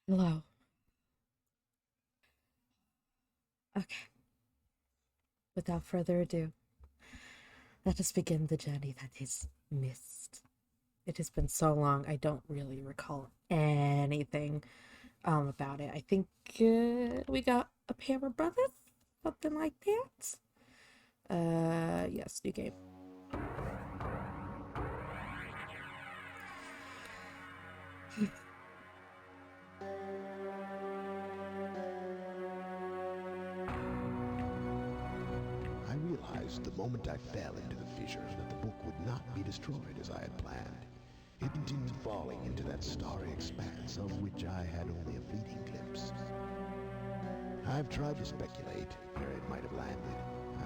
Hello. Okay. Without further ado, let us begin the journey that is Myst. It has been so long, I don't really recall anything about it. I think we got a pair of brothers, something like that. Yes, new game. I realized the moment I fell into the fissure that the book would not be destroyed as I had planned. It continued falling into that starry expanse of which I had only a fleeting glimpse. I've tried to speculate where it might have landed.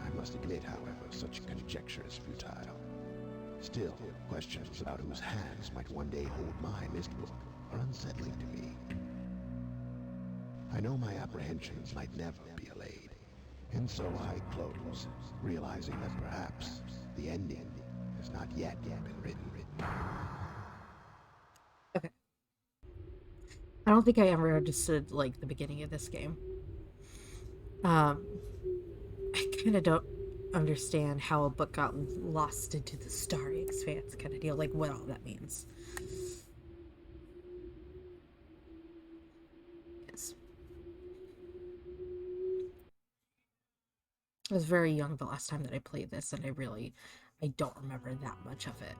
I must admit, however, such conjecture is futile. Still, questions about whose hands might one day hold my Myst book are unsettling to me. I know my apprehensions might never be allayed, and so I close, realizing that perhaps the ending has not yet been written. Okay. I don't think I ever understood like the beginning of this game. Um, I kind of don't understand how a book got lost into the starry expanse kind of deal, like what all that means. Yes. I was very young the last time that I played this, and I don't remember that much of it.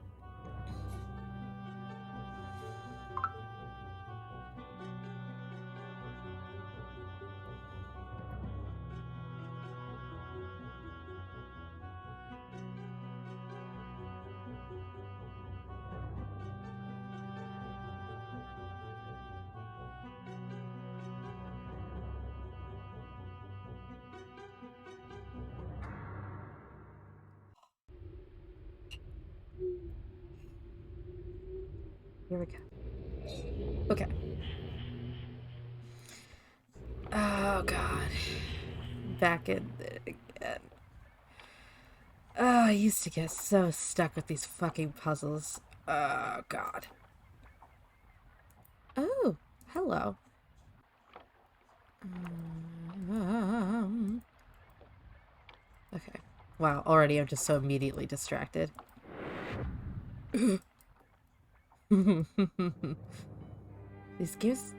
Here we go. Okay. Oh god. Back in it again. Oh, I used to get so stuck with these fucking puzzles. Oh god. Oh, hello. Um, okay. Wow, already I'm just so immediately distracted. These games,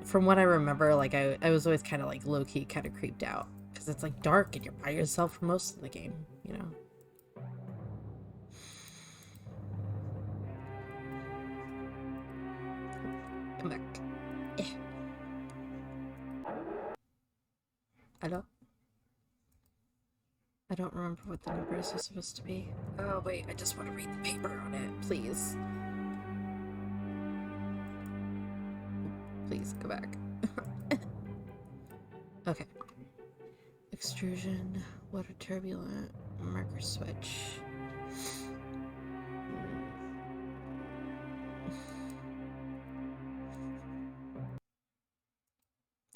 from what I remember, like I was always kind of like low key, kind of creeped out because it's like dark and you're by yourself for most of the game, you know. Come back. Eh, I don't. I don't remember what the numbers are supposed to be. Oh wait, I just want to read the paper on it, please. Please go back. Okay. Extrusion, water turbulent, marker switch.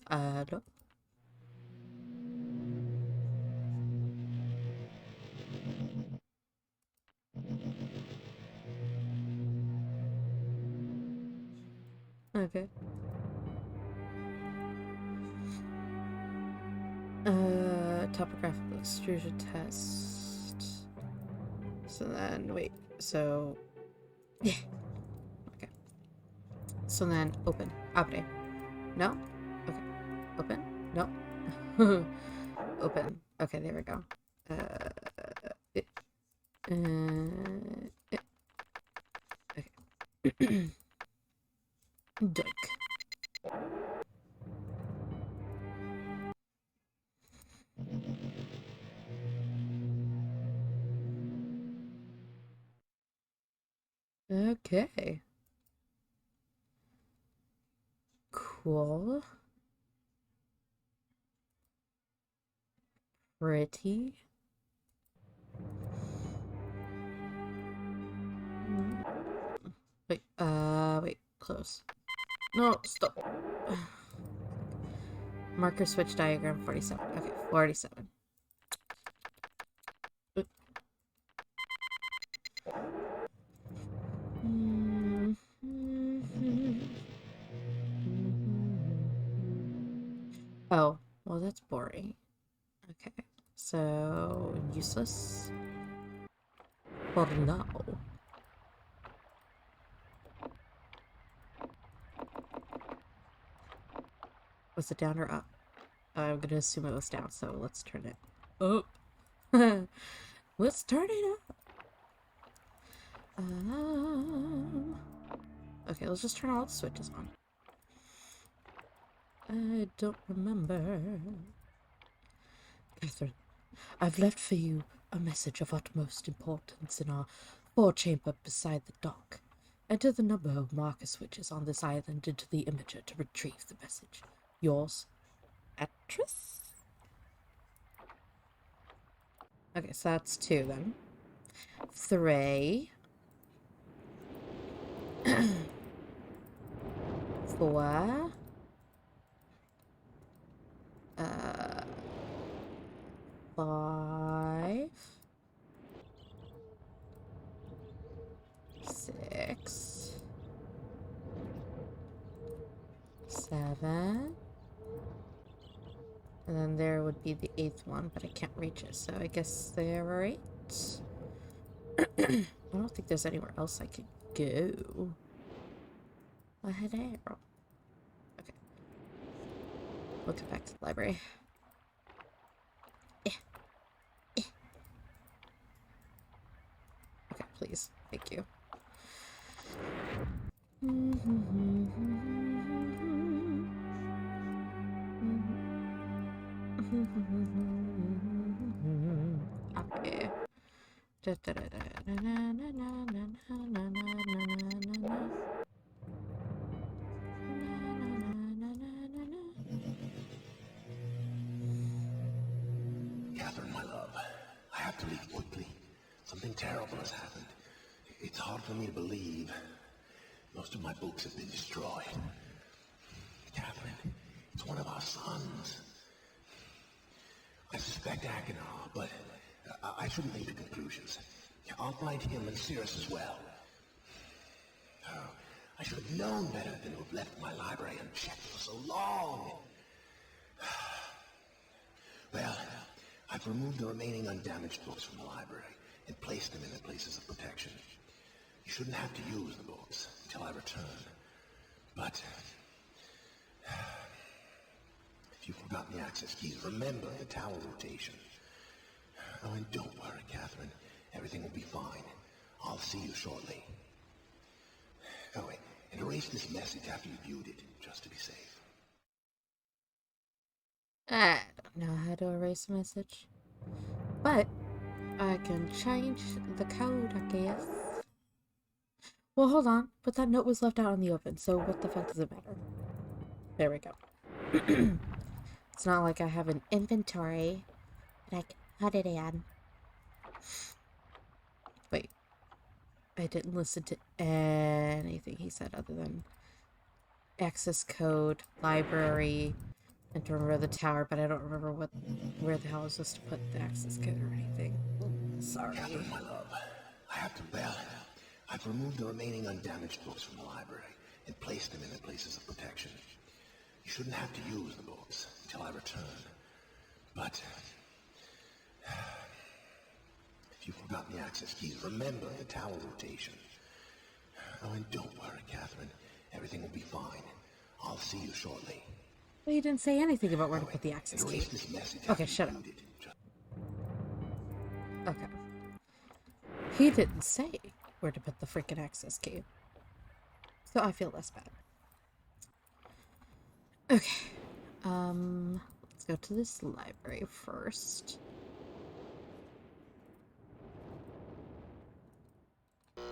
No. Okay. Topographical extrusion test. So then, wait. So, yeah. Okay. So then, open. Abre. No? Okay. Open? No? Open. Okay, there we go. It, it, okay. Doink. Okay. Cool. Pretty. Wait, close. No, stop. Marker switch diagram 47. Okay, 47. That's boring. Okay, so useless for now. Was it down or up? I'm gonna assume it was down, so let's turn it up. Let's turn it up. Okay, let's just turn all the switches on. I don't remember. Catherine, I've left for you a message of utmost importance in our forechamber beside the dock. Enter the number of marker switches on this island into the imager to retrieve the message. Yours, Actress? Okay, so that's 2 then. 3. 4. 5. 6. 7. And then there would be the 8th one, but I can't reach it, so I guess there are 8. I don't think there's anywhere else I could go. Oh, hello. Okay. We'll get back to the library. Okay, please. Thank you. Okay. Catherine, my love, I have to leave quickly. Something terrible has happened. It's hard for me to believe. Most of my books have been destroyed. Catherine, it's one of our sons. I suspect Achenar, but I shouldn't leap to conclusions. I'll find him and Cirrus as well. Oh, I should have known better than to have left my library unchecked for so long. Well, I've removed the remaining undamaged books from the library and placed them in their places of protection. You shouldn't have to use the books until I return. But if you've forgotten the access keys, remember the tower rotation. Oh, and don't worry, Catherine. Everything will be fine. I'll see you shortly. Oh, wait, and erase this message after you've viewed it, just to be safe. I don't know how to erase a message. But I can change the code, I guess. Well, hold on. But that note was left out in the open, so what the fuck does it matter? There we go. It's not like I have an inventory that I can put it in. Wait. I didn't listen to anything he said other than access code, library, and to remember the tower, but I don't remember where the hell I was supposed to put the access code or anything. Sorry. Catherine, my love, I have to bail. I've removed the remaining undamaged books from the library and placed them in their places of protection. You shouldn't have to use the books until I return. But if you've forgotten the access keys, remember the tower rotation. Oh, and don't worry, Catherine. Everything will be fine. I'll see you shortly. Well, you didn't say anything about where to put the access key. Okay, shut up. Okay. He didn't say where to put the freaking access key. So I feel less bad. Okay. Let's go to this library first. Oh,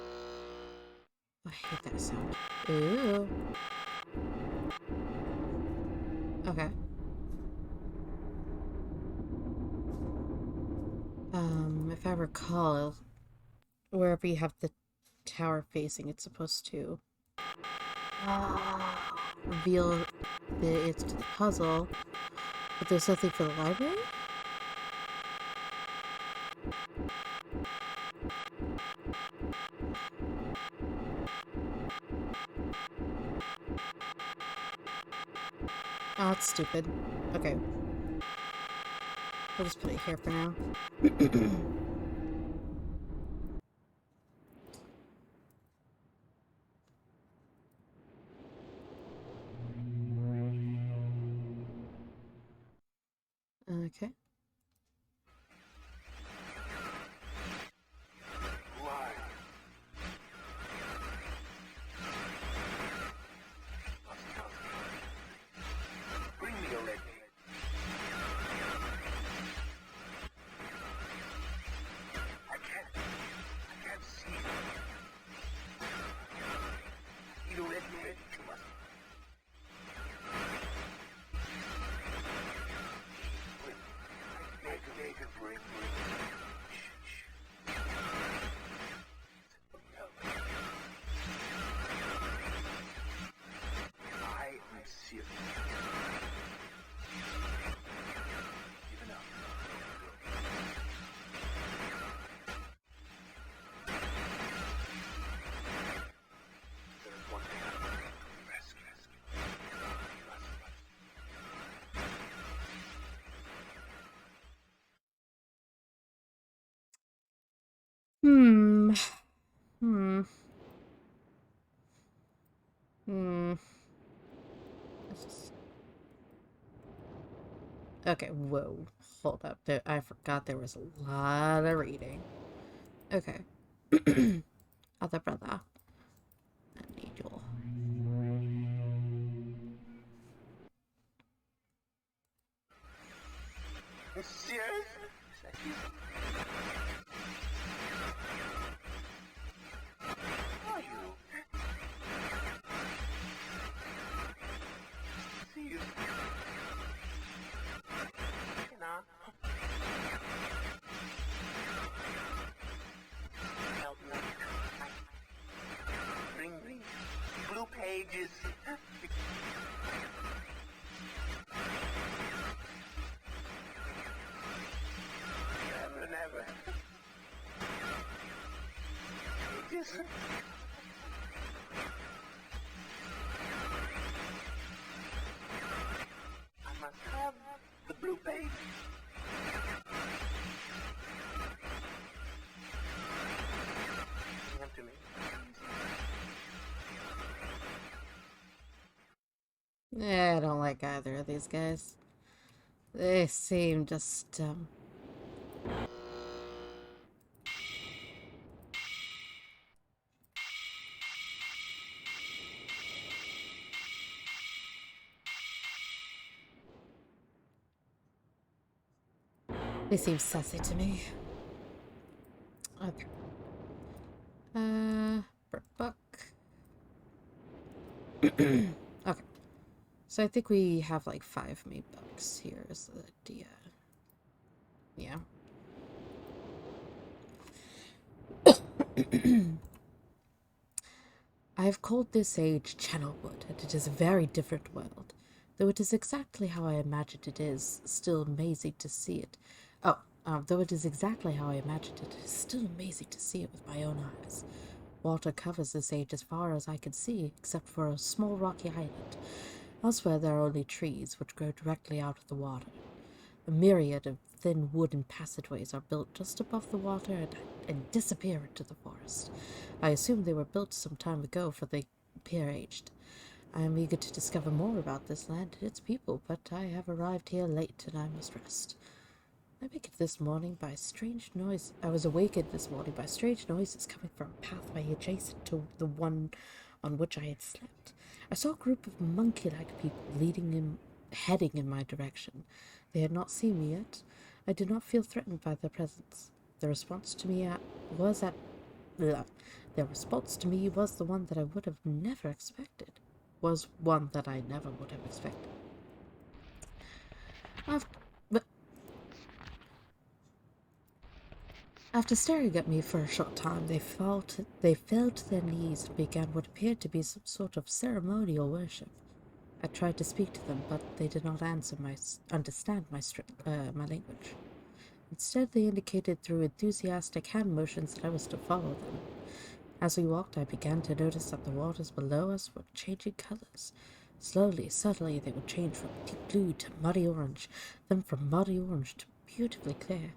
I hate that sound. Ooh. Okay. If I recall, wherever you have the tower facing, it's supposed to reveal the answer to the puzzle, but there's nothing for the library? Oh, that's stupid. Okay. We'll just put it here for now. Okay. Bring me a red I can't see. You red you must. Make a bring. I am serious. Give it up. There's one thing I want. Rest. Hmm. Hmm. Okay, whoa. Hold up. I forgot there was a lot of reading. Okay. Other brother. I need you. Serious? Are you? See you. Help me. Bring blue pages. Never. Pages. I must have the blue page. Give them to me. I don't like either of these guys. They seem just, they seem sassy to me. Okay. Bird book. Okay. So I think we have like 5 meat bucks here is the idea. Yeah. I have called this age Channelwood, and it is a very different world. Though it is exactly how I imagined it is, still amazing to see it. Though it is exactly how I imagined it, it is still amazing to see it with my own eyes. Water covers this age as far as I can see, except for a small rocky island. Elsewhere there are only trees, which grow directly out of the water. A myriad of thin wooden passageways are built just above the water and disappear into the forest. I assume they were built some time ago, for they appear aged. I am eager to discover more about this land and its people, but I have arrived here late and I must rest. I was awakened this morning by strange noises coming from a pathway adjacent to the one on which I had slept. I saw a group of monkey-like people heading in my direction. They had not seen me yet. I did not feel threatened by their presence. Their response to me was the one that I would have never expected. Was one that I never would have expected. After staring at me for a short time, they fell to their knees and began what appeared to be some sort of ceremonial worship. I tried to speak to them, but they did not understand my language. Instead, they indicated through enthusiastic hand motions that I was to follow them. As we walked, I began to notice that the waters below us were changing colors. Slowly, subtly, they would change from deep blue to muddy orange, then from muddy orange to beautifully clear.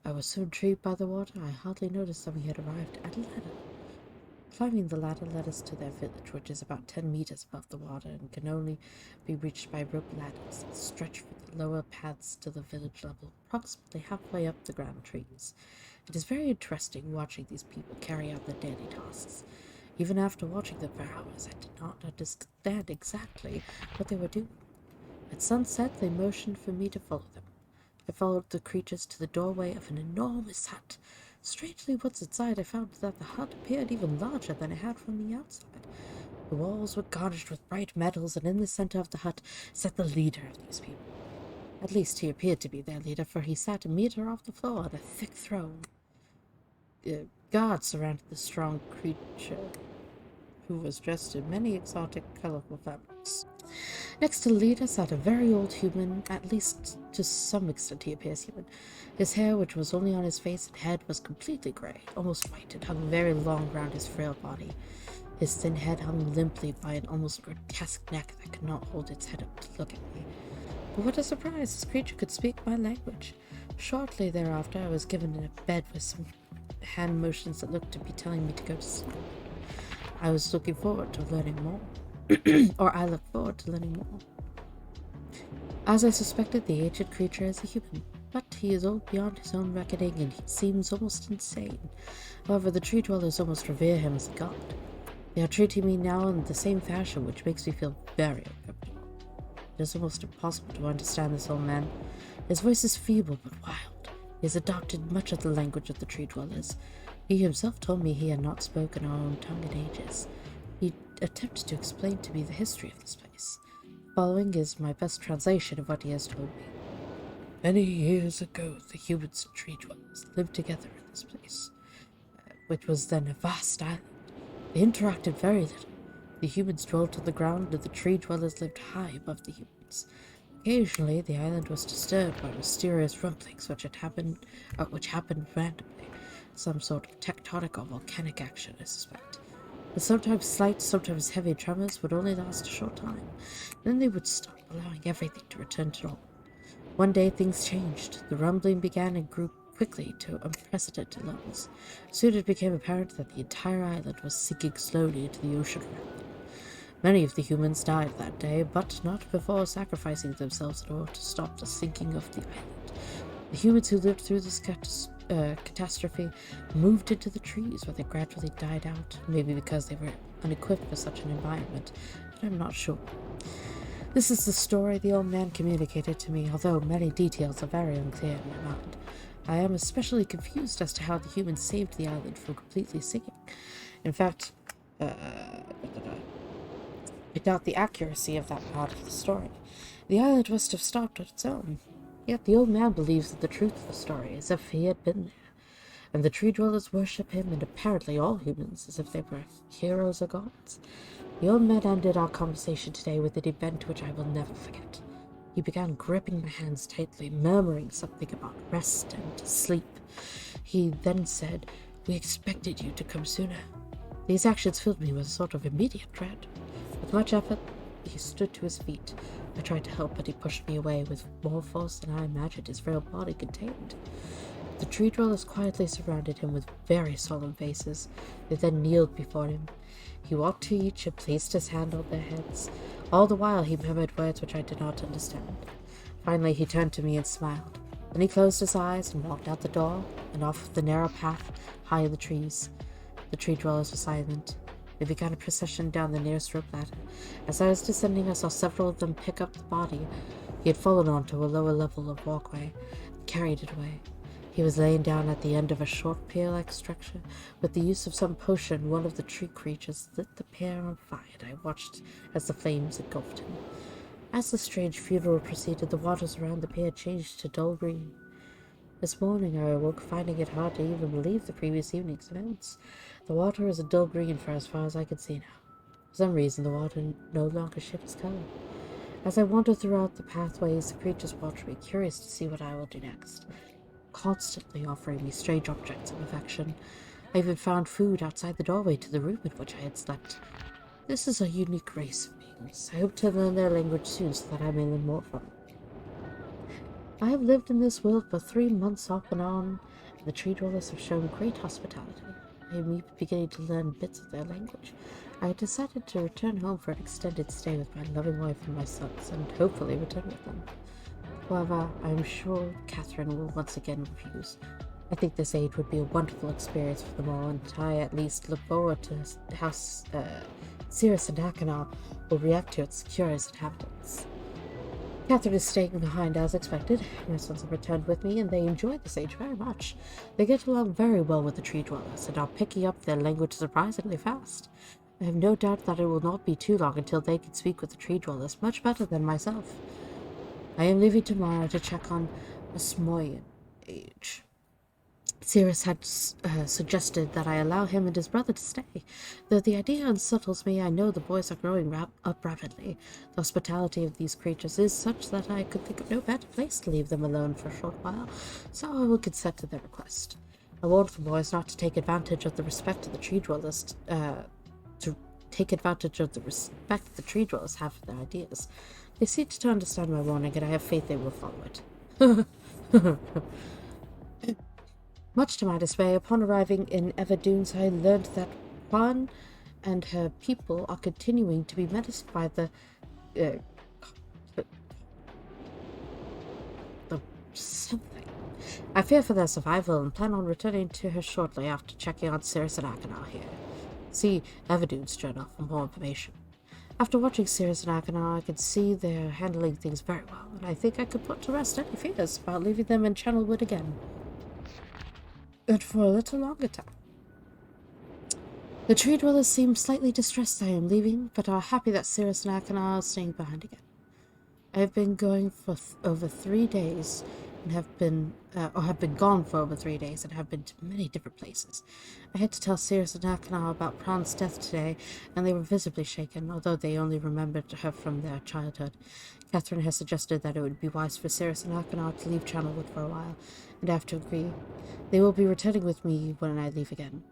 I was so intrigued by the water, I hardly noticed that we had arrived at a ladder. Climbing the ladder led us to their village, which is about 10 meters above the water and can only be reached by rope ladders that stretch from the lower paths to the village level, approximately halfway up the grand trees. It is very interesting watching these people carry out their daily tasks. Even after watching them for hours, I did not understand exactly what they were doing. At sunset, they motioned for me to follow them. I followed the creatures to the doorway of an enormous hut. Strangely, once inside, I found that the hut appeared even larger than it had from the outside. The walls were garnished with bright metals, and in the center of the hut sat the leader of these people. At least he appeared to be their leader, for he sat a meter off the floor on a thick throne. Guards surrounded the strong creature, who was dressed in many exotic, colorful fabrics. Next to the leader sat a very old human, at least to some extent he appears human. His hair, which was only on his face and head, was completely grey, almost white, and hung very long round his frail body. His thin head hung limply by an almost grotesque neck that could not hold its head up to look at me. But what a surprise, this creature could speak my language. Shortly thereafter, I was given a bed with some hand motions that looked to be telling me to go to sleep. I was looking forward to learning more. Or I look forward to learning more. As I suspected, the ancient creature is a human, but he is old beyond his own reckoning and he seems almost insane. However, the tree dwellers almost revere him as a god. They are treating me now in the same fashion, which makes me feel very uncomfortable. It is almost impossible to understand this old man. His voice is feeble but wild. He has adopted much of the language of the tree dwellers. He himself told me he had not spoken our own tongue in ages. He attempted to explain to me the history of this place. Following is my best translation of what he has told me. Many years ago, the humans and tree dwellers lived together in this place, which was then a vast island. They interacted very little. The humans dwelt on the ground, and the tree dwellers lived high above the humans. Occasionally, the island was disturbed by mysterious rumblings which happened randomly. Some sort of tectonic or volcanic action, I suspect. The sometimes slight, sometimes heavy tremors would only last a short time. Then they would stop, allowing everything to return to normal. One day things changed. The rumbling began and grew quickly to unprecedented levels. Soon it became apparent that the entire island was sinking slowly into the ocean around them. Many of the humans died that day, but not before sacrificing themselves in order to stop the sinking of the island. The humans who lived through this catastrophe moved into the trees, where they gradually died out, maybe because they were unequipped for such an environment, but I'm not sure. This is the story the old man communicated to me, although many details are very unclear in my mind. I am especially confused as to how the humans saved the island from completely sinking. In fact, I doubt the accuracy of that part of the story. The island must have stopped on its own. Yet the old man believes that the truth of the story is as if he had been there, and the tree dwellers worship him and apparently all humans as if they were heroes or gods. The old man ended our conversation today with an event which I will never forget. He began gripping my hands tightly, murmuring something about rest and sleep. He then said, "We expected you to come sooner." These actions filled me with a sort of immediate dread. With much effort, he stood to his feet. I tried to help, but he pushed me away with more force than I imagined his frail body contained. The tree dwellers quietly surrounded him with very solemn faces. They then kneeled before him. He walked to each and placed his hand on their heads. All the while he murmured words which I did not understand. Finally he turned to me and smiled. Then he closed his eyes and walked out the door and off the narrow path high in the trees. The tree dwellers were silent. They began a procession down the nearest rope ladder. As I was descending, I saw several of them pick up the body he had fallen onto a lower level of walkway and carried it away. He was laying down at the end of a short pier-like structure. With the use of some potion, one of the tree creatures lit the pier on fire, and I watched as the flames engulfed him. As the strange funeral proceeded, the waters around the pier changed to dull green. This morning I awoke finding it hard to even believe the previous evening's events. The water is a dull green for as far as I could see now. For some reason the water no longer shifts color. As I wandered throughout the pathways, the creatures watched me, curious to see what I will do next, constantly offering me strange objects of affection. I even found food outside the doorway to the room in which I had slept. This is a unique race of beings. I hope to learn their language soon so that I may learn more from them. I have lived in this world for 3 months off and on, and the tree dwellers have shown great hospitality. I am beginning to learn bits of their language. I decided to return home for an extended stay with my loving wife and my sons, and hopefully return with them. However, I am sure Catherine will once again refuse. I think this aid would be a wonderful experience for them all, and I at least look forward to how Cirrus and Achenar will react to its curious inhabitants. Catherine is staying behind as expected. My sons have returned with me, and they enjoy this age very much. They get along very well with the tree dwellers, and are picking up their language surprisingly fast. I have no doubt that it will not be too long until they can speak with the tree dwellers much better than myself. I am leaving tomorrow to check on Osmoyan age. Cirrus had suggested that I allow him and his brother to stay. Though the idea unsettles me, I know the boys are growing up rapidly. The hospitality of these creatures is such that I could think of no better place to leave them alone for a short while, so I will consent to their request. I warned the boys not to take advantage of the respect of the tree dwellers, to take advantage of the respect the tree dwellers have for their ideas. They seem to understand my warning, and I have faith they will follow it. Much to my dismay, upon arriving in Everdunes, I learned that Juan and her people are continuing to be menaced by the something. I fear for their survival and plan on returning to her shortly after checking on Cirrus and Achenar here. See Everdunes journal for more information. After watching Cirrus and Achenar, I can see they're handling things very well, and I think I could put to rest any fears about leaving them in Channelwood again. And for a little longer time. The tree dwellers seem slightly distressed I am leaving, but are happy that Cirrus and Achenar are staying behind again. I have been going for over 3 days, and have been gone for over 3 days, and have been to many different places. I had to tell Cirrus and Achenar about Pran's death today, and they were visibly shaken, although they only remembered her from their childhood. Catherine has suggested that it would be wise for Cirrus and Achenar to leave Channelwood for a while, and I have to agree. They will be returning with me when I leave again.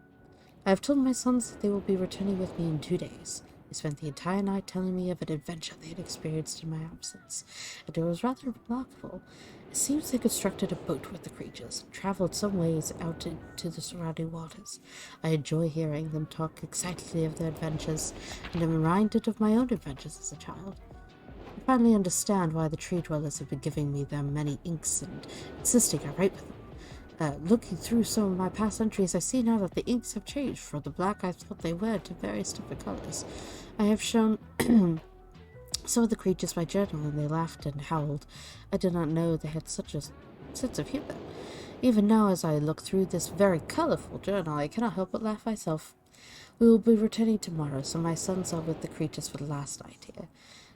I have told my sons that they will be returning with me in 2 days. They spent the entire night telling me of an adventure they had experienced in my absence, and it was rather remarkable. It seems they constructed a boat with the creatures, and traveled some ways out into the surrounding waters. I enjoy hearing them talk excitedly of their adventures, and am reminded of my own adventures as a child. I finally understand why the tree dwellers have been giving me their many inks and insisting I write with them. Looking through some of my past entries, I see now that the inks have changed from the black I thought they were to various different colors. I have shown some of the creatures my journal, and they laughed and howled. I did not know they had such a sense of humor. Even now, as I look through this very colorful journal, I cannot help but laugh myself. We will be returning tomorrow, so my sons are with the creatures for the last night here.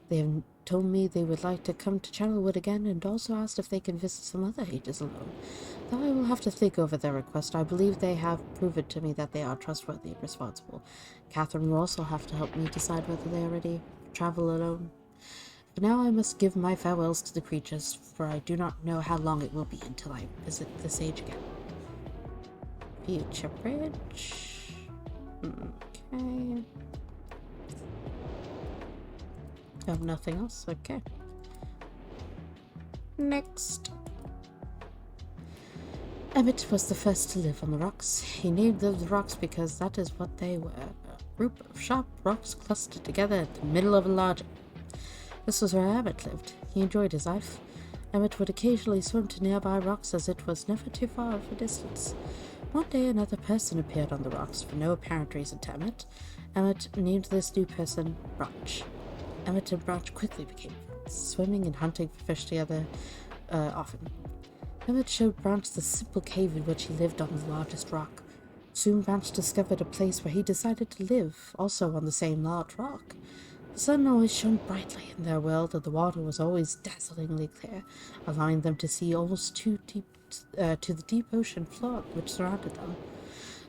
They have told me they would like to come to Channelwood again, and also asked if they can visit some other ages alone. Though I will have to think over their request, I believe they have proven to me that they are trustworthy and responsible. Catherine will also have to help me decide whether they are ready to travel alone. For now I must give my farewells to the creatures, for I do not know how long it will be until I visit this age again. Future bridge. Okay. Oh, nothing else? Okay. Next. Emmett was the first to live on the rocks. He named them the rocks because that is what they were. A group of sharp rocks clustered together in the middle of a large... This was where Emmett lived. He enjoyed his life. Emmett would occasionally swim to nearby rocks, as it was never too far of a distance. One day another person appeared on the rocks for no apparent reason to Emmett. Emmett named this new person Branch. Emmett and Branch quickly became friends, swimming and hunting for fish together often. Emmett showed Branch the simple cave in which he lived on the largest rock. Soon Branch discovered a place where he decided to live, also on the same large rock. The sun always shone brightly in their world, and the water was always dazzlingly clear, allowing them to see almost too deep to the deep ocean floor which surrounded them.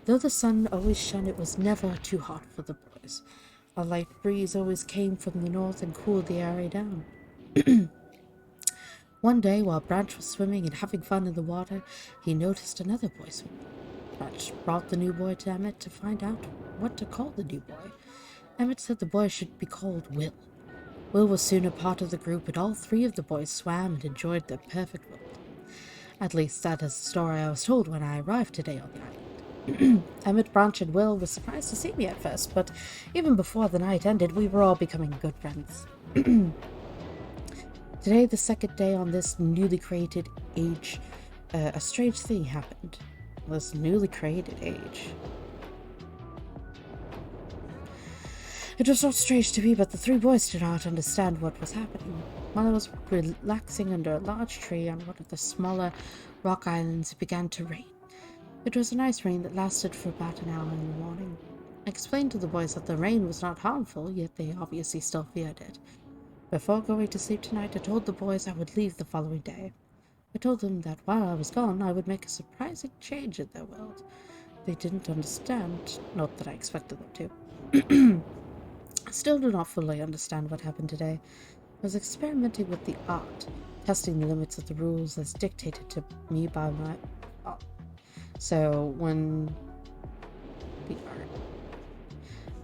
Though the sun always shone, it was never too hot for the boys. A light breeze always came from the north and cooled the area down. One day, while Branch was swimming and having fun in the water, he noticed another boy swimming. Branch brought the new boy to Emmett to find out what to call the new boy. Emmett said the boy should be called Will. Will was soon a part of the group, and all three of the boys swam and enjoyed their perfect world. At least that is the story I was told when I arrived today on the island. Emmett, Branch, and Will were surprised to see me at first, but even before the night ended, we were all becoming good friends. Today, the second day on this newly created age, a strange thing happened. This newly created age. It was not strange to me, but the three boys did not understand what was happening. While I was relaxing under a large tree on one of the smaller rock islands, it began to rain. It was a nice rain that lasted for about an hour in the morning. I explained to the boys that the rain was not harmful, yet they obviously still feared it. Before going to sleep tonight, I told the boys I would leave the following day. I told them that while I was gone, I would make a surprising change in their world. They didn't understand, not that I expected them to. I still do not fully understand what happened today. I was experimenting with the art, testing the limits of the rules as dictated to me by my art. So when the art,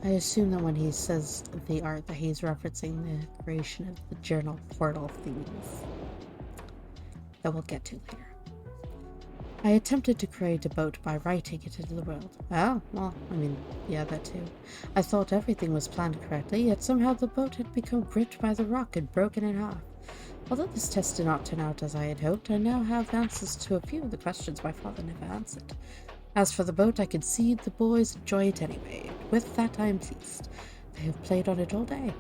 I assume that when he says the art, that he's referencing the creation of the journal portal things that we'll get to later. I attempted to create a boat by writing it into the world. Oh, well, I mean, yeah, that too. I thought everything was planned correctly, yet somehow the boat had become gripped by the rock and broken in half. Although this test did not turn out as I had hoped, I now have answers to a few of the questions my father never answered. As for the boat, I could see the boys enjoy it anyway. With that, I am pleased. They have played on it all day.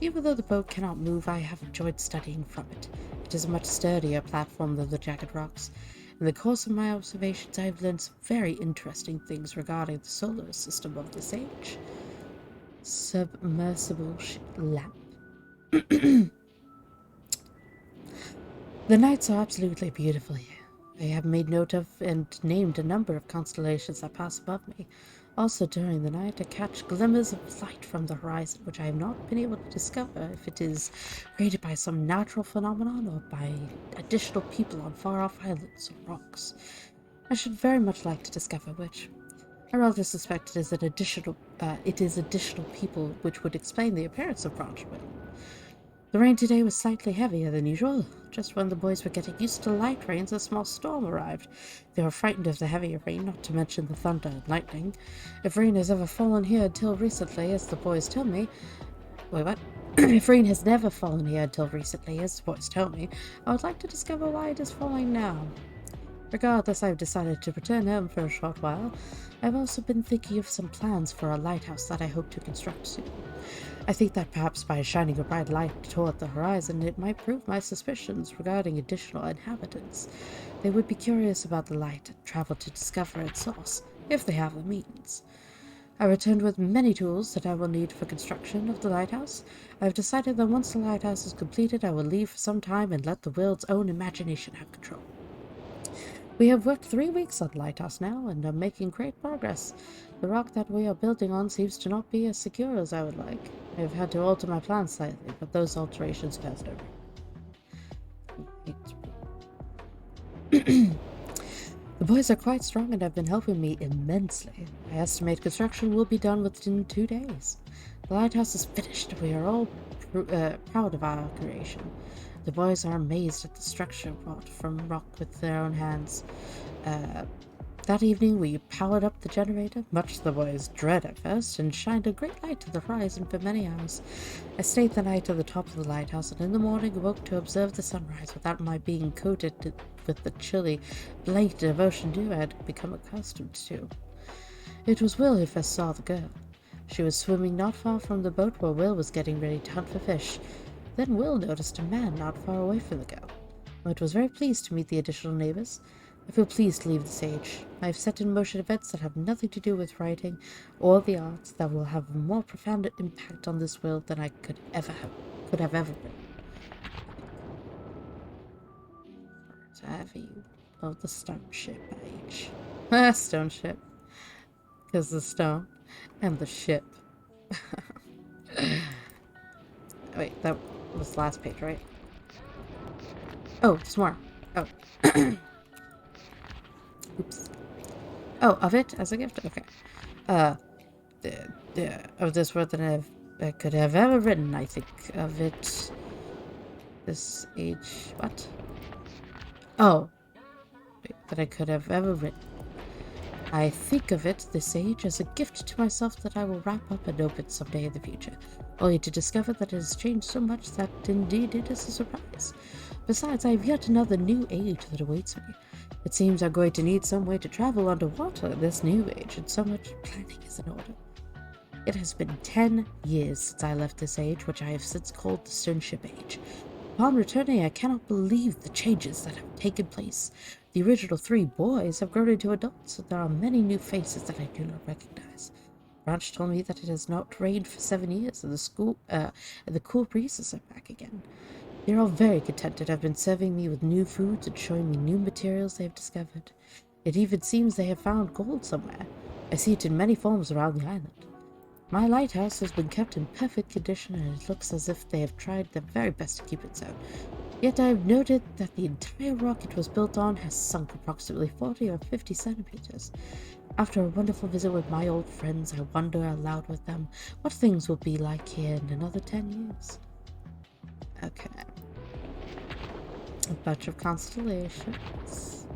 Even though the boat cannot move, I have enjoyed studying from it. It is a much sturdier platform than the jagged rocks. In the course of my observations, I have learned some very interesting things regarding the solar system of this age. Submersible lamp. The nights are absolutely beautiful here. I have made note of and named a number of constellations that pass above me. Also, during the night, I catch glimmers of light from the horizon, which I have not been able to discover if it is created by some natural phenomenon or by additional people on far-off islands or rocks. I should very much like to discover which. I rather suspect it is additional people, which would explain the appearance of Branchville. The rain today was slightly heavier than usual. Just when the boys were getting used to light rains, a small storm arrived. They were frightened of the heavier rain, not to mention the thunder and lightning. If rain has ever fallen here until recently, as the boys tell me... Wait, what? If rain has never fallen here until recently, as the boys tell me, I would like to discover why it is falling now. Regardless, I have decided to return home for a short while. I have also been thinking of some plans for a lighthouse that I hope to construct soon. I think that perhaps by shining a bright light toward the horizon, it might prove my suspicions regarding additional inhabitants. They would be curious about the light and travel to discover its source, if they have the means. I returned with many tools that I will need for construction of the lighthouse. I have decided that once the lighthouse is completed, I will leave for some time and let the world's own imagination have control. We have worked 3 weeks on the lighthouse now, and are making great progress. The rock that we are building on seems to not be as secure as I would like. I have had to alter my plans slightly, but those alterations passed over. The boys are quite strong and have been helping me immensely. I estimate construction will be done within 2 days. The lighthouse is finished, and we are all proud of our creation. The boys are amazed at the structure wrought from rock with their own hands. That evening we powered up the generator, much to the boys' dread at first, and shined a great light to the horizon for many hours. I stayed the night at the top of the lighthouse, and in the morning awoke to observe the sunrise without my being coated with the chilly blanket of ocean dew I had become accustomed to. It was Will who first saw the girl. She was swimming not far from the boat where Will was getting ready to hunt for fish. Then Will noticed a man not far away from the girl. I was very pleased to meet the additional neighbors. I feel pleased to leave this age. I have set in motion events that have nothing to do with writing or the arts that will have a more profound impact on this world than I could have ever been. Have you of the stone ship age? Stone ship. Because the stone and the ship. Wait, that was the last page, right? Oh, there's more. Oh. Oops. Oh, of it as a gift? Okay. Of this world that I have I could have ever written. I think of it this age. What? Oh, that I could have ever written. I think of it this age as a gift to myself that I will wrap up and open someday in the future, only to discover that it has changed so much that indeed it is a surprise. Besides, I have yet another new age that awaits me. It seems I'm going to need some way to travel underwater in this new age, and so much planning is in order. It has been 10 years since I left this age, which I have since called the Sternship Age. Upon returning, I cannot believe the changes that have taken place. The original 3 boys have grown into adults, and there are many new faces that I do not recognize. Branch told me that it has not rained for 7 years, and the cool breezes are back again. They are all very contented, have been serving me with new foods and showing me new materials they have discovered. It even seems they have found gold somewhere. I see it in many forms around the island. My lighthouse has been kept in perfect condition, and it looks as if they have tried their very best to keep it so. Yet I have noted that the entire rock it was built on has sunk approximately 40 or 50 centimeters. After a wonderful visit with my old friends, I wonder aloud with them what things will be like here in another 10 years. Okay. A bunch of constellations.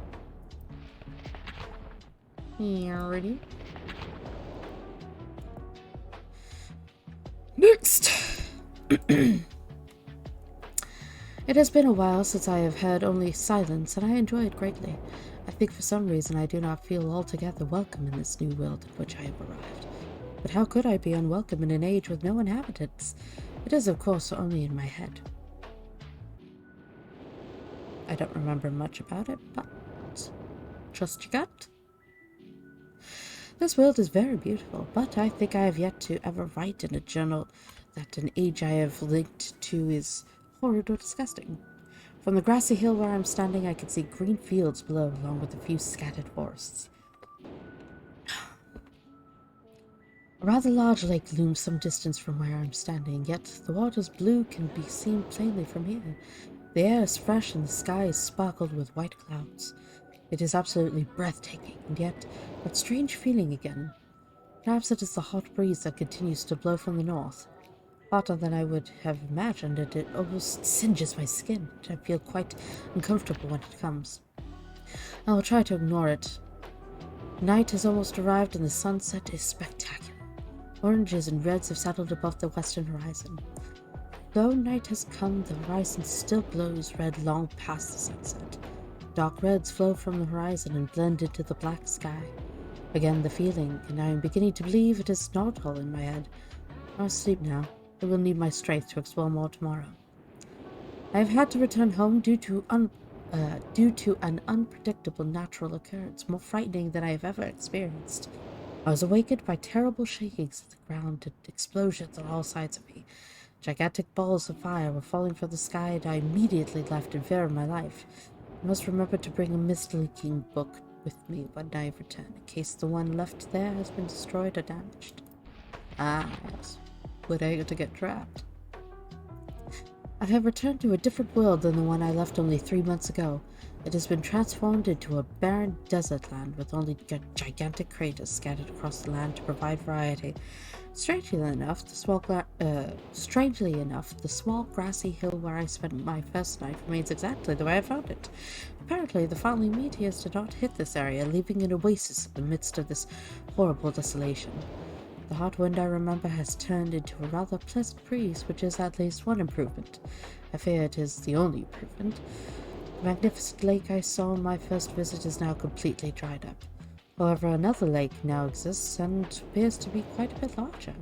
Alrighty. Next! It has been a while since I have heard only silence, and I enjoy it greatly. I think for some reason I do not feel altogether welcome in this new world in which I have arrived. But how could I be unwelcome in an age with no inhabitants? It is, of course, only in my head. I don't remember much about it, but trust your gut. This world is very beautiful, but I think I have yet to ever write in a journal that an age I have linked to is horrid or disgusting. From the grassy hill where I'm standing, I can see green fields below, along with a few scattered forests. A rather large lake looms some distance from where I'm standing, yet the water's blue can be seen plainly from here. The air is fresh and the sky is sparkled with white clouds. It is absolutely breathtaking, and yet that strange feeling again. Perhaps it is the hot breeze that continues to blow from the north. Hotter than I would have imagined, and it almost singes my skin. I feel quite uncomfortable when it comes. I will try to ignore it. Night has almost arrived and the sunset is spectacular. Oranges and reds have settled above the western horizon. Though night has come, the horizon still glows red long past the sunset. Dark reds flow from the horizon and blend into the black sky. Again the feeling, and I am beginning to believe it is not all in my head. I must sleep now. I will need my strength to explore more tomorrow. I have had to return home due to an unpredictable natural occurrence, more frightening than I have ever experienced. I was awakened by terrible shakings of the ground and explosions on all sides of me. Gigantic balls of fire were falling from the sky, and I immediately left in fear of my life. I must remember to bring a mist-leaking book with me when I return, in case the one left there has been destroyed or damaged. Ah, yes. Would I to get trapped? I have returned to a different world than the one I left only 3 months ago. It has been transformed into a barren desert land with only gigantic craters scattered across the land to provide variety. Strangely enough, the small grassy hill where I spent my first night remains exactly the way I found it. Apparently, the falling meteors did not hit this area, leaving an oasis in the midst of this horrible desolation. The hot wind I remember has turned into a rather pleasant breeze, which is at least one improvement. I fear it is the only improvement. The magnificent lake I saw on my first visit is now completely dried up. However, another lake now exists and appears to be quite a bit larger.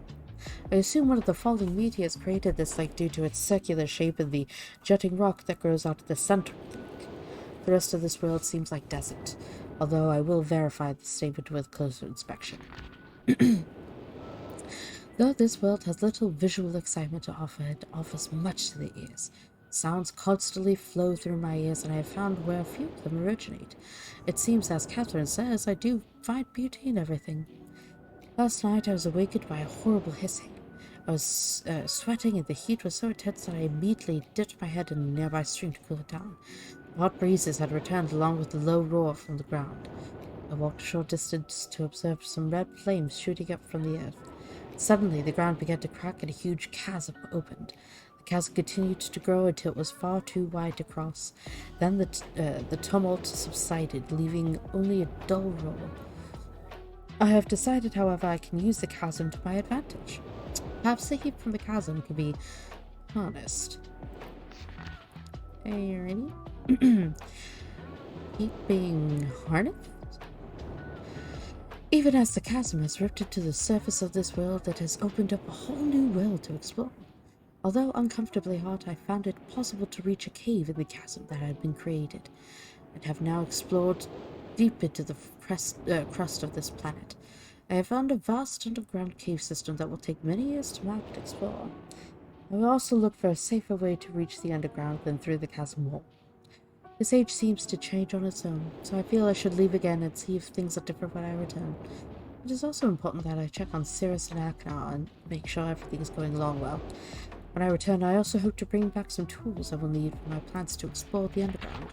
I assume one of the falling meteors created this lake due to its circular shape and the jutting rock that grows out of the center of the lake. The rest of this world seems like desert, although I will verify the statement with closer inspection. Though this world has little visual excitement to offer, it offers much to the ears. Sounds constantly flow through my ears, and I have found where a few of them originate. It seems, as Catherine says, I do find beauty in everything. Last night I was awakened by a horrible hissing. I was sweating, and the heat was so intense that I immediately dipped my head in a nearby stream to cool it down. The hot breezes had returned along with the low roar from the ground. I walked a short distance to observe some red flames shooting up from the earth. Suddenly, the ground began to crack and a huge chasm opened. The chasm continued to grow until it was far too wide to cross. Then the tumult subsided, leaving only a dull roar. I have decided, however, I can use the chasm to my advantage. Perhaps the heat from the chasm can be harnessed. Are you ready? Heat being harnessed? Even as the chasm has ripped into the surface of this world, it has opened up a whole new world to explore. Although uncomfortably hot, I found it possible to reach a cave in the chasm that had been created, and have now explored deep into the crust of this planet. I have found a vast underground cave system that will take many years to map and explore. I will also look for a safer way to reach the underground than through the chasm wall. This age seems to change on its own, so I feel I should leave again and see if things are different when I return. It is also important that I check on Cirrus and Aknar and make sure everything is going along well. When I return, I also hope to bring back some tools I will need for my plans to explore the underground.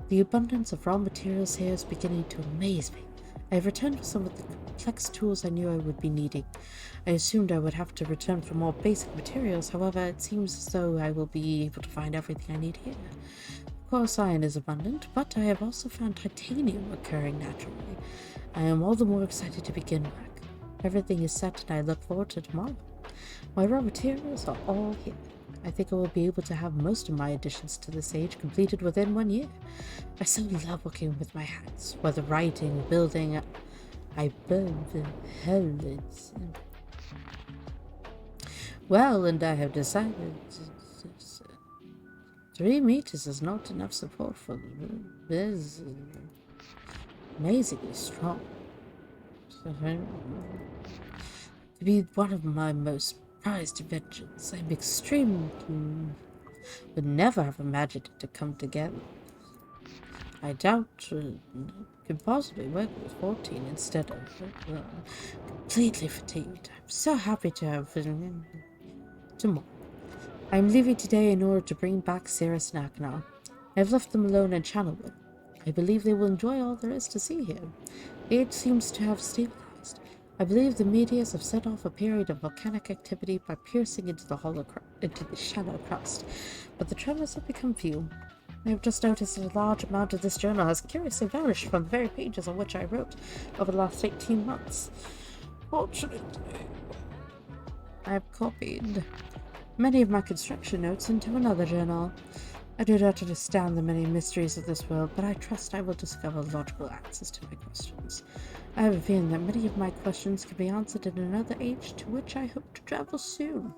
The abundance of raw materials here is beginning to amaze me. I have returned with some of the complex tools I knew I would be needing. I assumed I would have to return for more basic materials, however, it seems as though I will be able to find everything I need here. Of course, iron is abundant, but I have also found titanium occurring naturally. I am all the more excited to begin work. Everything is set and I look forward to tomorrow. My raw materials are all here. I think I will be able to have most of my additions to this age completed within 1 year. I so love working with my hands, whether writing or building. I burn the helmets. Well, and I have decided 3 meters is not enough support for this. Amazingly strong. To be one of my most prized inventions, I'm extremely would never have imagined it to come together. I doubt could possibly work with 14 instead of completely fatigued. I'm so happy to have tomorrow. I'm leaving today in order to bring back Cirrus and Aknar. I've left them alone in Channelwood. I believe they will enjoy all there is to see here. The age seems to have stabilized. I believe the meteors have set off a period of volcanic activity by piercing into the shallow crust, but the tremors have become few. I have just noticed that a large amount of this journal has curiously vanished from the very pages on which I wrote over the last 18 months. Fortunately, I have copied many of my construction notes into another journal. I do not understand the many mysteries of this world, but I trust I will discover logical answers to my questions. I have a feeling that many of my questions can be answered in another age to which I hope to travel soon.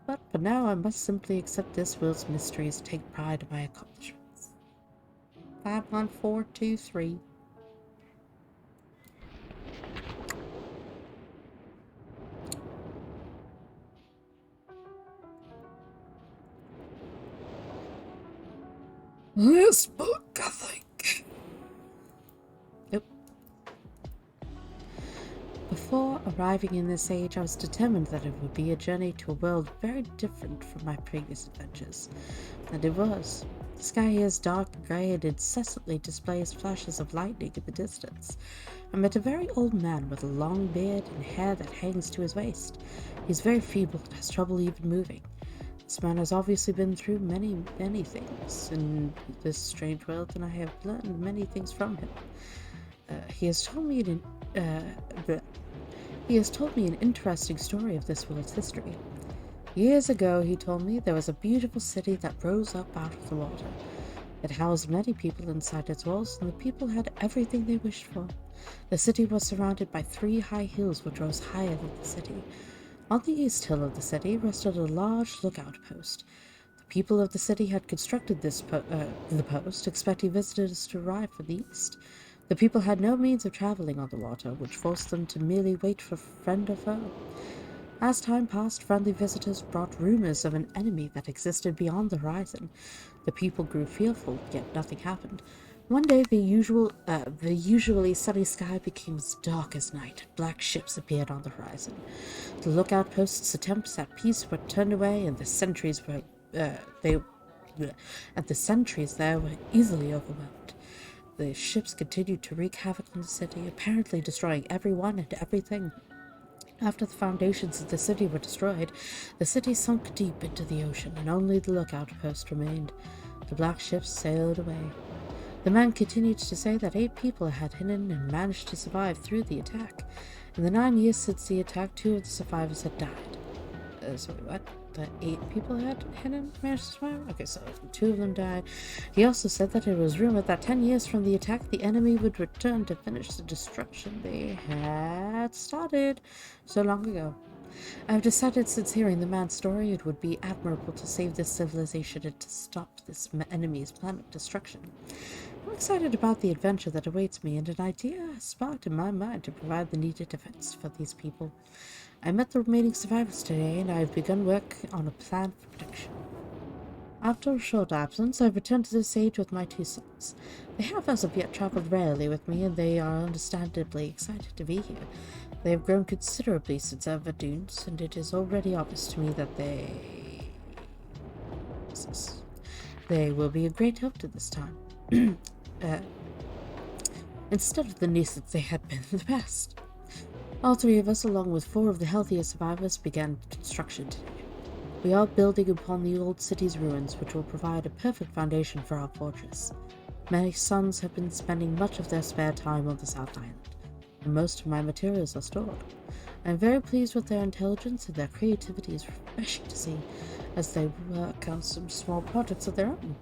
But for now, I must simply accept this world's mysteries and take pride in my accomplishments. 51423. This book, I think. Yep. Before arriving in this age, I was determined that it would be a journey to a world very different from my previous adventures. And it was. The sky here is dark and grey and incessantly displays flashes of lightning in the distance. I met a very old man with a long beard and hair that hangs to his waist. He is very feeble and has trouble even moving. This man has obviously been through many, many things in this strange world, and I have learned many things from him. He has told me an interesting story of this world's history. Years ago, he told me, there was a beautiful city that rose up out of the water. It housed many people inside its walls, and the people had everything they wished for. The city was surrounded by 3 high hills which rose higher than the city. On the east hill of the city rested a large lookout post. The people of the city had constructed the post, expecting visitors to arrive from the east. The people had no means of traveling on the water, which forced them to merely wait for friend or foe. As time passed, friendly visitors brought rumors of an enemy that existed beyond the horizon. The people grew fearful, yet nothing happened. One day, the usually sunny sky became as dark as night. Black ships appeared on the horizon. The lookout post's attempts at peace were turned away, and the sentries there were easily overwhelmed. The ships continued to wreak havoc on the city, apparently destroying everyone and everything. After the foundations of the city were destroyed, the city sunk deep into the ocean, and only the lookout post remained. The black ships sailed away. The man continued to say that 8 people had hidden and managed to survive through the attack. In the 9 years since the attack, 2 of the survivors had died. Sorry, what? That 8 people had hidden managed to survive? Okay, so 2 of them died. He also said that it was rumored that 10 years from the attack, the enemy would return to finish the destruction they had started so long ago. I've decided since hearing the man's story, it would be admirable to save this civilization and to stop this enemy's plan of destruction. I'm excited about the adventure that awaits me, and an idea has sparked in my mind to provide the needed defense for these people. I met the remaining survivors today, and I have begun work on a plan for protection. After a short absence, I've returned to this age with my 2 sons. They have as of yet traveled rarely with me, and they are understandably excited to be here. They have grown considerably since Ever Dunes, and it is already obvious to me that they will be a great help to this time. Instead of the nuisance they had been in the past. All 3 of us, along with 4 of the healthiest survivors, began construction today. We are building upon the old city's ruins, which will provide a perfect foundation for our fortress. My sons have been spending much of their spare time on the South Island, and most of my materials are stored. I am very pleased with their intelligence, and their creativity is refreshing to see as they work on some small projects of their own.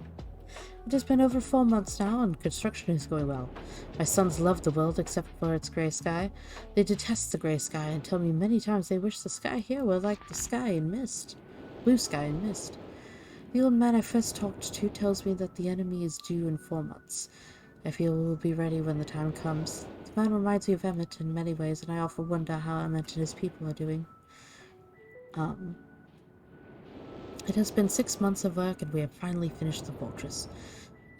It has been over 4 months now, and construction is going well. My sons love the world except for its gray sky. They detest the gray sky and tell me many times they wish the sky here were like the sky in Myst. Blue sky in Myst. The old man I first talked to tells me that the enemy is due in 4 months. I feel we will be ready when the time comes. The man reminds me of Emmett in many ways, and I often wonder how Emmett and his people are doing. It has been 6 months of work, and we have finally finished the fortress.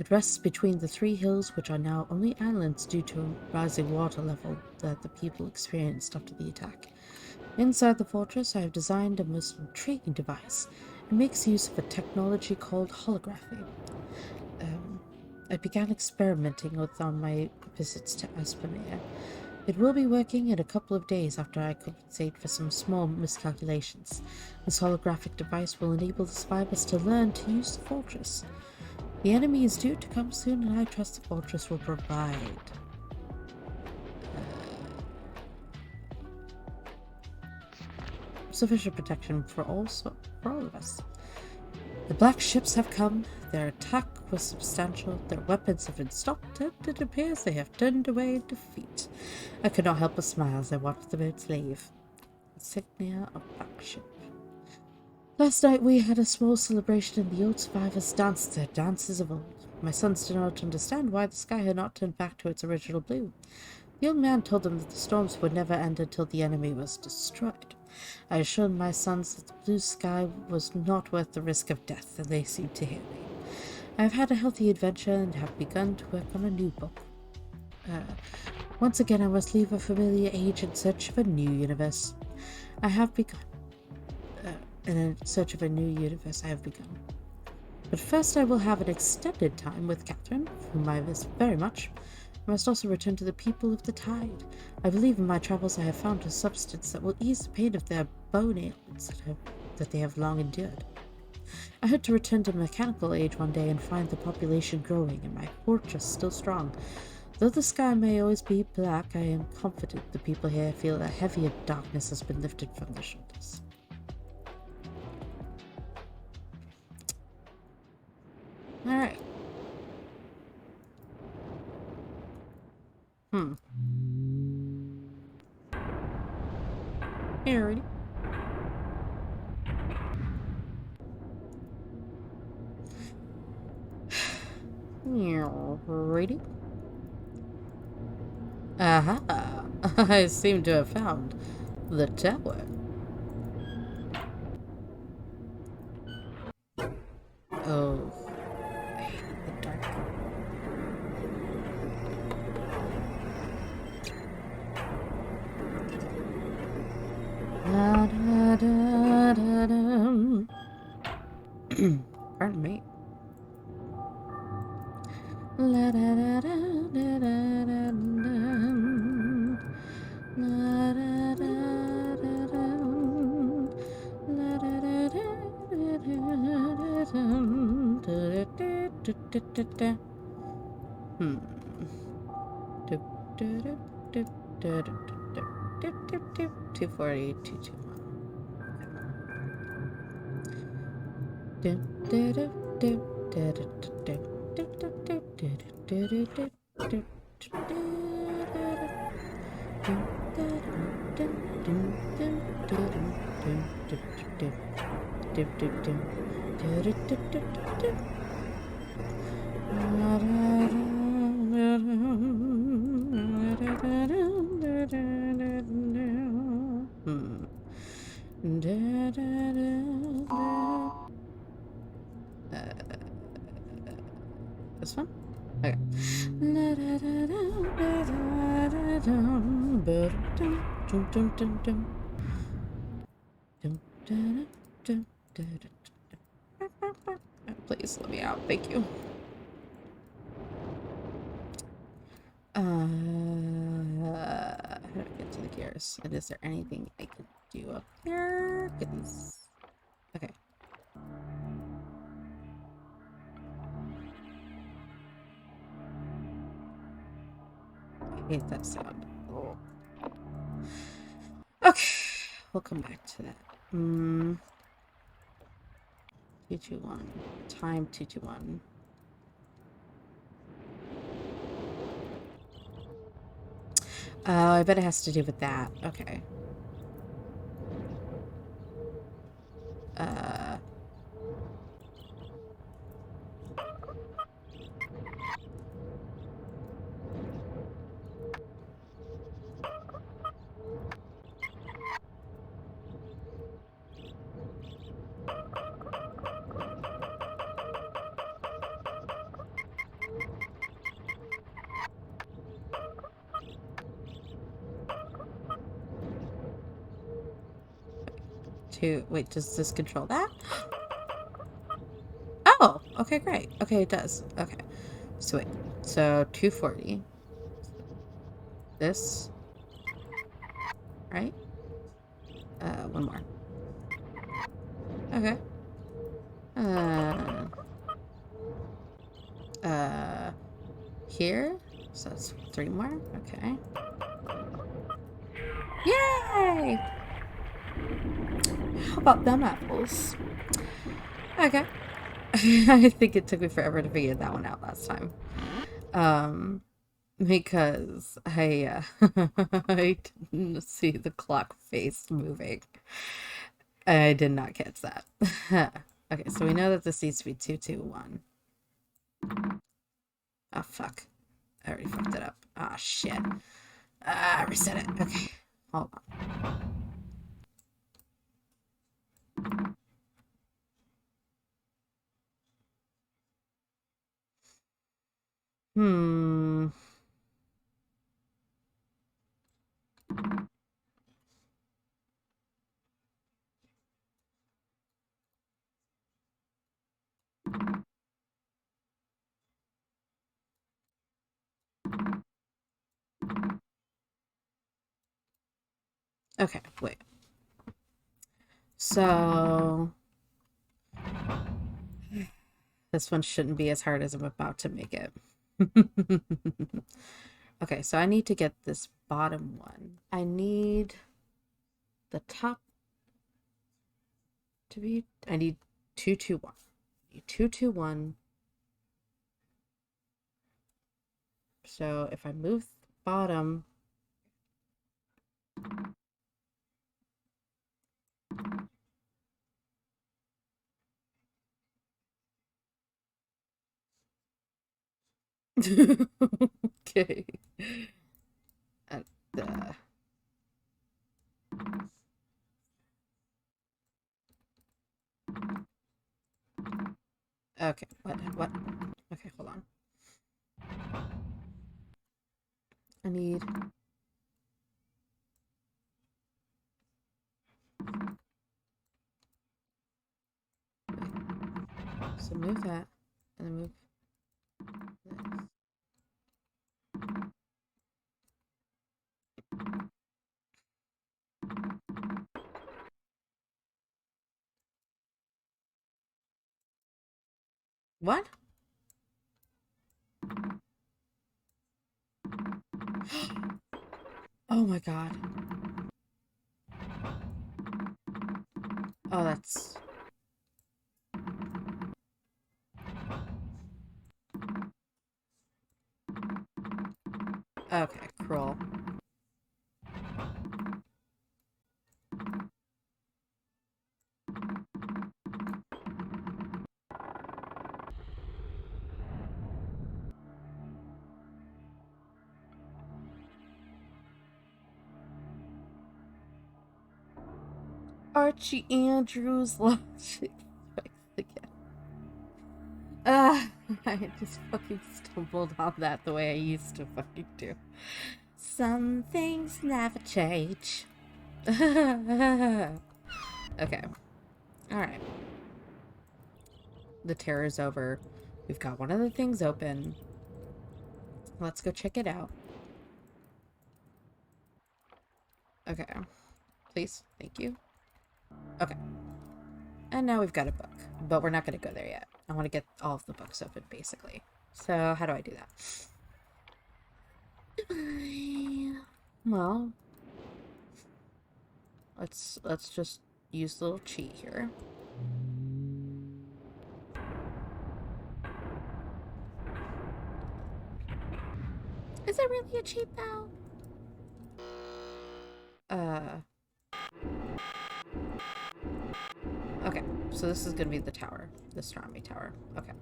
It rests between the 3 hills, which are now only islands due to a rising water level that the people experienced after the attack. Inside the fortress, I have designed a most intriguing device. It makes use of a technology called holography. I began experimenting with on my visits to Esplanade. It will be working in a couple of days after I compensate for some small miscalculations. This holographic device will enable the survivors to learn to use the fortress. The enemy is due to come soon, and I trust the fortress will provide sufficient protection for all of us. The black ships have come. Their attack was substantial. Their weapons have been stopped, and it appears they have turned away in defeat. I could not help but smile as I watched the boats leave. Insignia of black ship. Last night we had a small celebration, and the old survivors danced their dances of old. My sons did not understand why the sky had not turned back to its original blue. The old man told them that the storms would never end until the enemy was destroyed. I assured my sons that the blue sky was not worth the risk of death, and they seemed to hear me. I have had a healthy adventure and have begun to work on a new book. Once again, I must leave a familiar age in search of a new universe. I have begun. In search of a new universe, I have begun. But first, I will have an extended time with Catherine, whom I miss very much. I must also return to the people of the tide. I believe in my travels I have found a substance that will ease the pain of their bone ailments that they have long endured. I hope to return to the mechanical age one day and find the population growing and my fortress still strong. Though the sky may always be black, I am confident the people here feel a heavier darkness has been lifted from their shoulders. Alright. Alrighty. Alrighty. Aha! I seem to have found the tower. Oh, I hate the dark. Da, da, da, da, da. Pardon me. La, da, da, da, da, da, da, da. La, da, da, da, Hmm. 240, 221. This one? Okay. Please let me out. Thank you. How do I get to the gears? And is there anything I can do up here? Goodness. Okay. I hate that sound. Oh. Okay. We'll come back to that. 221. Time 221. Oh, I bet it has to do with that. Okay. Uh. Wait, does this control that? Oh, okay, great. Okay, it does. Okay. So wait. So 240. This. Right? One more. Okay. Here? So that's 3 more? Okay. Yay! How about them apples? Okay. I think it took me forever to figure that one out last time. Because I didn't see the clock face moving. I did not catch that. Okay, so we know that this needs to be 221. Oh, fuck. I already fucked it up. Ah, oh, shit. Reset it. Okay, hold on. Hmm. Okay, wait. So this one shouldn't be as hard as I'm about to make it. Okay, so I need to get this bottom one. I need the top to be, I need 221. 221. So if I move the bottom, okay. And, okay, what? Okay, hold on. I need so move that and then move this. What? Oh my god. Oh, that's... Okay, cruel. Archie Andrews logic again. I just fucking stumbled on that the way I used to fucking do. Some things never change. Okay. Alright. The terror's over. We've got one of the things open. Let's go check it out. Okay. Please. Thank you. Okay. And now we've got a book. But we're not going to go there yet. I want to get all of the books open, basically. So, how do I do that? Well, let's just use a little cheat here. Is it really a cheat though? Okay, so this is gonna be the tower, the astronomy tower. Okay.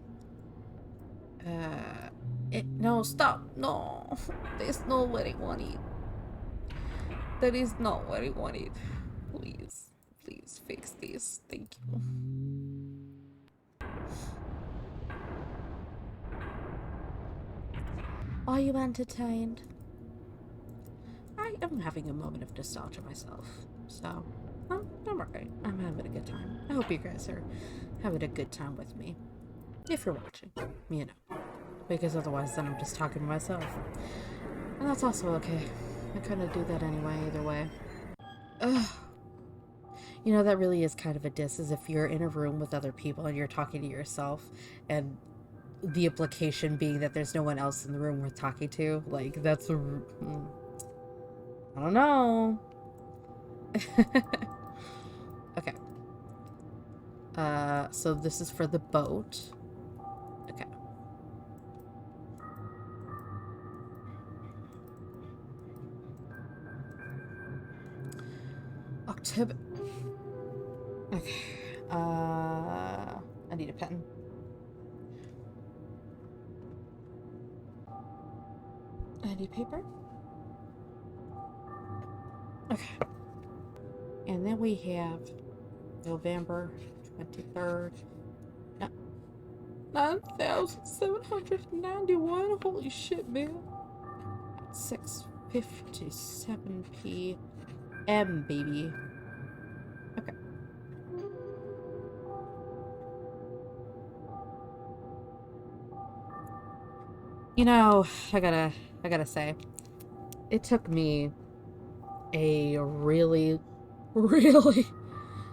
No, stop, no. That's not what I wanted. That is not what I wanted. Please, please fix this. Thank you. Are you entertained? I am having a moment of nostalgia myself, so I'm alright. I'm having a good time. I hope you guys are having a good time with me. If you're watching, you know. Because otherwise then I'm just talking to myself. And that's also okay. I kind of do that anyway, either way. Ugh. You know, that really is kind of a diss, is if you're in a room with other people and you're talking to yourself, and the implication being that there's no one else in the room worth talking to. Like, that's a... I don't know. Okay. So this is for the boat. Okay. October. Okay. I need a pen. I need paper. Okay. And then we have November 23rd. 9,791. Holy shit, man. 6:57 p.m., baby. Okay. You know, I gotta say, it took me a really, really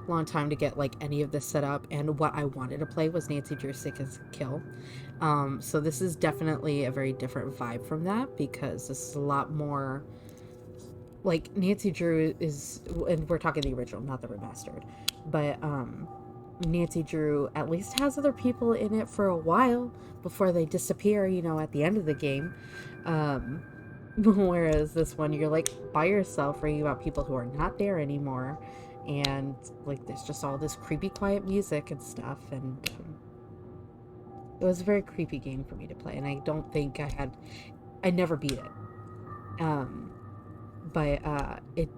long time to get like any of this set up, and what I wanted to play was Nancy Drew Sick as Kill. So this is definitely a very different vibe from that, because this is a lot more like Nancy Drew is, and we're talking the original, not the remastered, but Nancy Drew at least has other people in it for a while before they disappear, you know, at the end of the game. Whereas this one, you're like by yourself, reading about people who are not there anymore, and like there's just all this creepy quiet music and stuff, and it was a very creepy game for me to play, and I don't think I never beat it. But it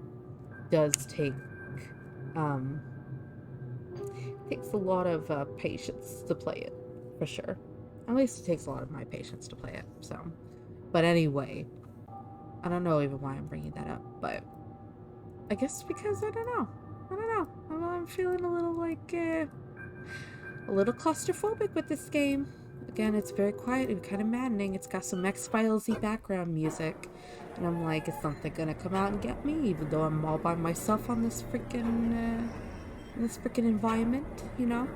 does take takes a lot of patience to play it, for sure. At least it takes a lot of my patience to play it. So, but anyway, I don't know even why I'm bringing that up, but I guess because I don't know. I'm feeling a little like a little claustrophobic with this game. Again, it's very quiet and kind of maddening. It's got some X-Files-y background music, and I'm like, is something gonna come out and get me? Even though I'm all by myself on this freaking environment, you know?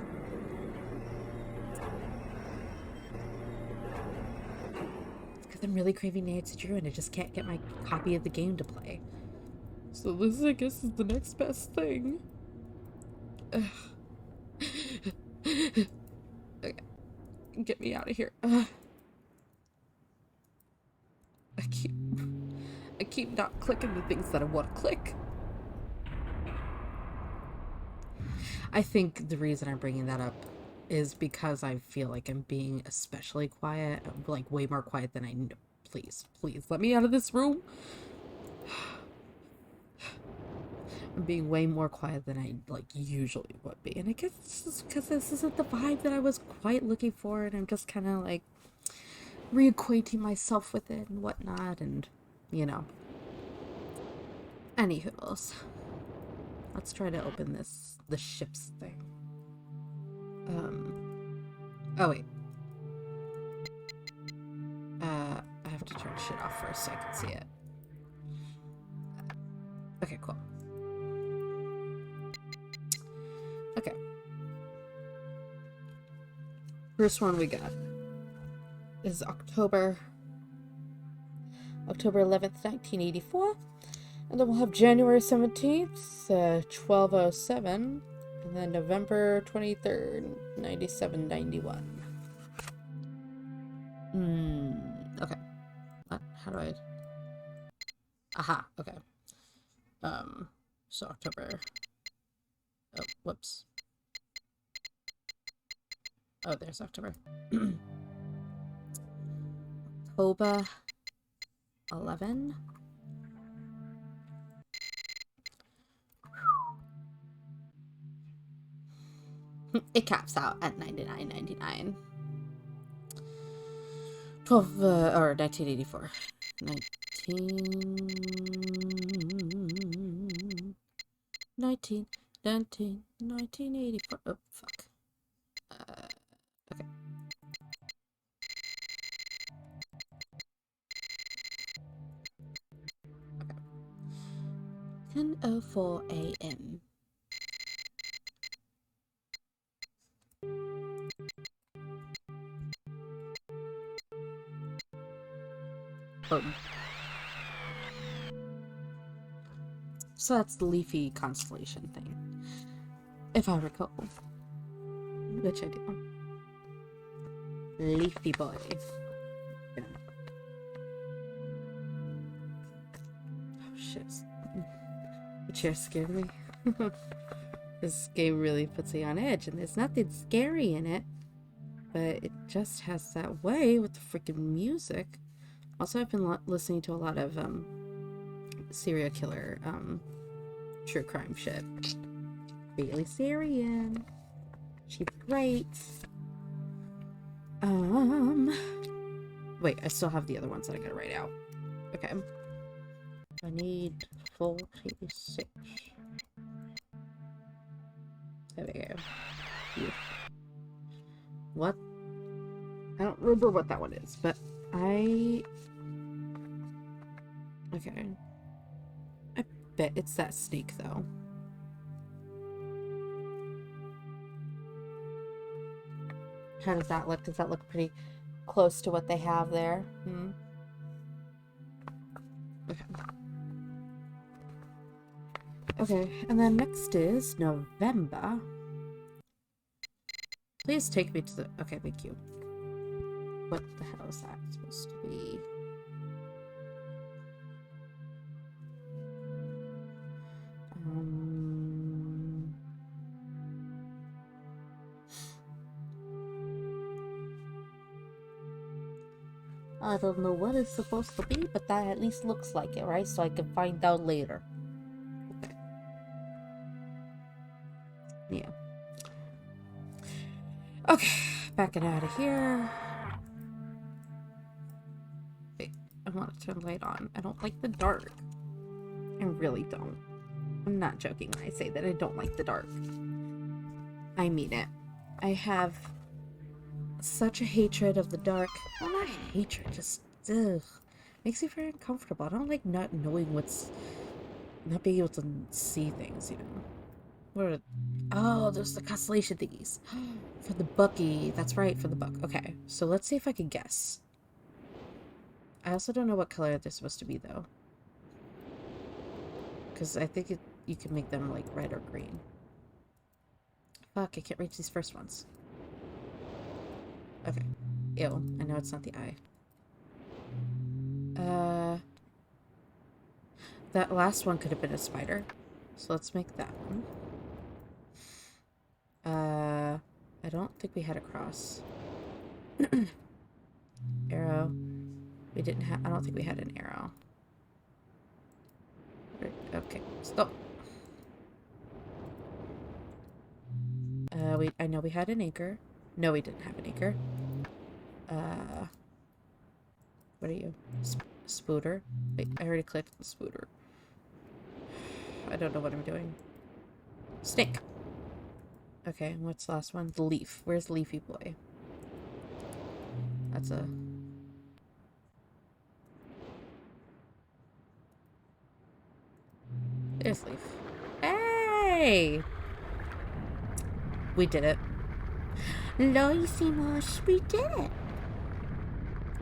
It's because I'm really craving Nancy Drew, and I just can't get my copy of the game to play. So this, I guess, is the next best thing. Okay, get me out of here. I keep not clicking the things that I want to click. I think the reason I'm bringing that up is because I feel like I'm being especially quiet, like way more quiet than I know. Please, please, let me out of this room. I'm being way more quiet than I like usually would be, and I guess it's just because this isn't the vibe that I was quite looking for, and I'm just kind of like reacquainting myself with it and whatnot, and you know. Anywho's, let's try to open the ship's thing. Oh wait. I have to turn shit off first so I can see it. Okay, cool. Okay. First one we got is October 11th, 1984. And then we'll have January 17th, 1207. And then November 23rd, 9791. Okay. What? How do I... Aha, okay. So October... Oh, whoops. Oh, there's October. October 11. It caps out at 99.99. 1984. 1984. Oh, fuck. Okay. Okay. 10:04 a.m. Boom. So that's the leafy constellation thing, if I recall. Which I do. Leafy boy. Yeah. Oh shit. The chair scared me. This game really puts me on edge, and there's nothing scary in it, but it just has that way with the freaking music. Also, I've been listening to a lot of serial killer true crime shit. Bailey Sarian. She's great. Wait, I still have the other ones that I gotta write out. Okay. I need 46. There we go. Yeah. What? I don't remember what that one is, but okay. I bet it's that snake, though. How does that look? Does that look pretty close to what they have there? Okay. Okay, and then next is November. Please take me to the... Okay, thank you. What the hell is that supposed to be? I don't know what it's supposed to be, but that at least looks like it, right? So I can find out later. Okay. Yeah. Okay, backing out of here. Wait, I want to turn the light on. I don't like the dark. I really don't. I'm not joking when I say that I don't like the dark. I mean it. I have such a hatred of the dark. Well, not hatred, just ugh. Makes me very uncomfortable. I don't like not knowing not being able to see things, you know. What are... Oh, there's the constellation thingies. For the Bucky. That's right, for the buck. Okay, so let's see if I can guess. I also don't know what color they're supposed to be, though. Because I think you can make them like red or green. Fuck, I can't reach these first ones. Okay. Ew, I know it's not the eye. That last one could have been a spider. So let's make that one. I don't think we had a cross. Arrow. We didn't have, I don't think we had an arrow. Okay, stop. I know we had an anchor. No, we didn't have an anchor. What are you? Spooter? Wait, I already clicked on spooter. I don't know what I'm doing. Snake. Okay, and what's the last one? The leaf. Where's Leafy Boy? That's a... There's Leaf. Hey! We did it. Loisimosh, we did it!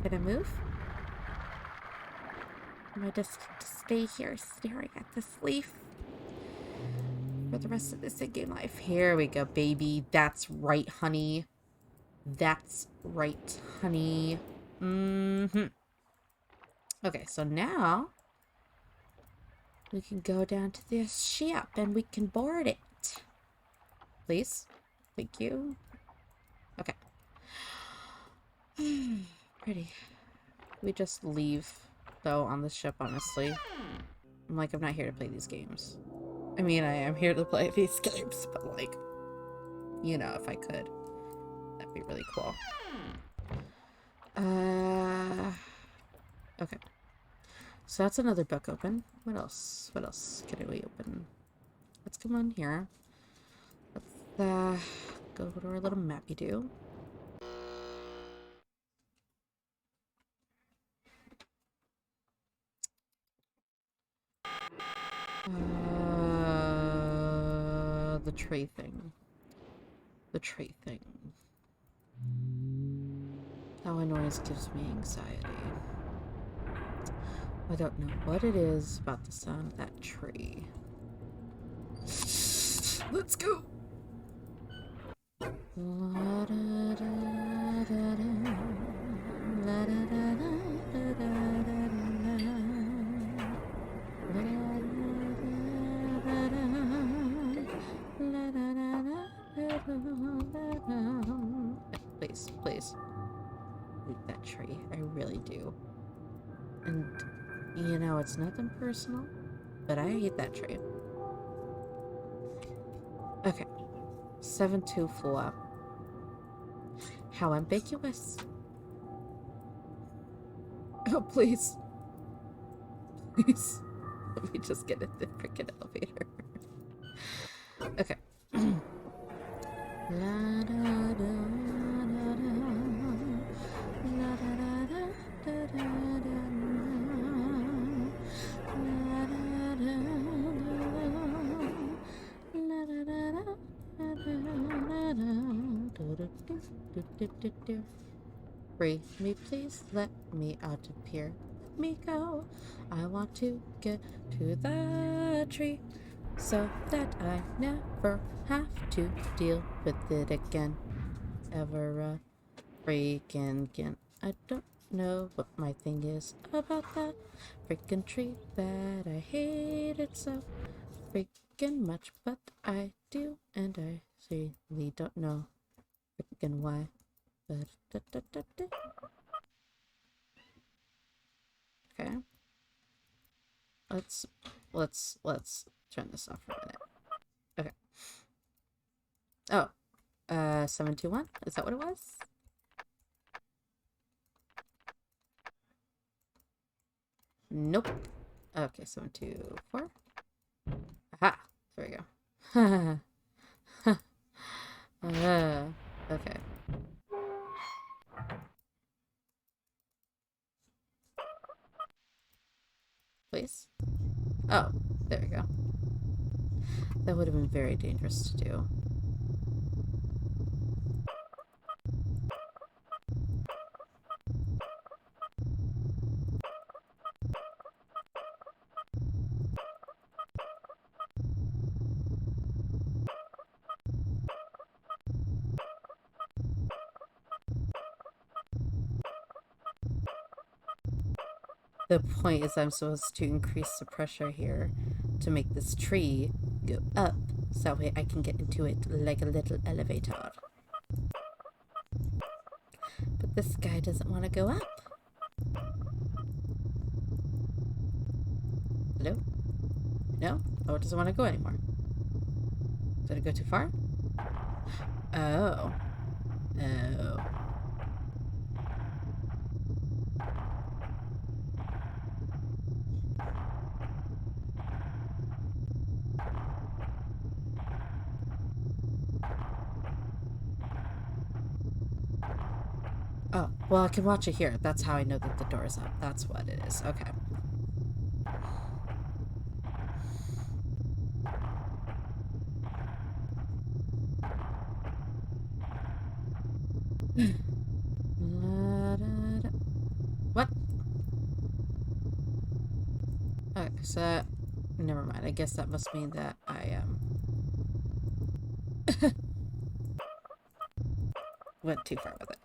Can I move? Am I just to stay here staring at this leaf for the rest of this in-game life? Here we go, baby. That's right, honey. That's right, honey. Mm-hmm. Okay, so now we can go down to this ship and we can board it. Please. Thank you. Okay. Pretty. We just leave, though, on the ship, honestly. I'm like, I'm not here to play these games. I mean, I am here to play these games, but like, you know, if I could, that'd be really cool. Okay. So that's another book open. What else? What else can we open? Let's come on here. Let's, go to our little mappy do. The tray thing. The tray thing. That noise gives me anxiety. I don't know what it is about the sound of that tree. Let's go! Please, please. I hate that tree. I really do. And, you know, it's nothing personal, but I hate that tree. Okay. 724. How ambiguous. Oh, please. Please. Let me just get in the freaking elevator. Okay. La da da da da. La da da da da da da. La da da da da. Free me, please. Let me out of here. Let me go. I want to get to the tree, so that I never have to deal with it again. Ever freaking again. I don't know what my thing is about that freaking tree that I hate it so freaking much, but I do, and I really don't know freaking why. But okay. Let's turn this off for a minute. Okay. Oh, 721? Is that what it was? Nope. Okay, 724. Aha! There we go. Okay. Please? Oh, there we go. That would have been very dangerous to do. The point is I'm supposed to increase the pressure here to make this tree go up, so that way I can get into it like a little elevator. But this guy doesn't want to go up. Hello? No? Oh, it doesn't want to go anymore. Did it go too far? Oh. Oh. Oh, well, I can watch it here. That's how I know that the door is up. That's what it is. Okay. La-da-da. What? Okay, so never mind. I guess that must mean that I went too far with it.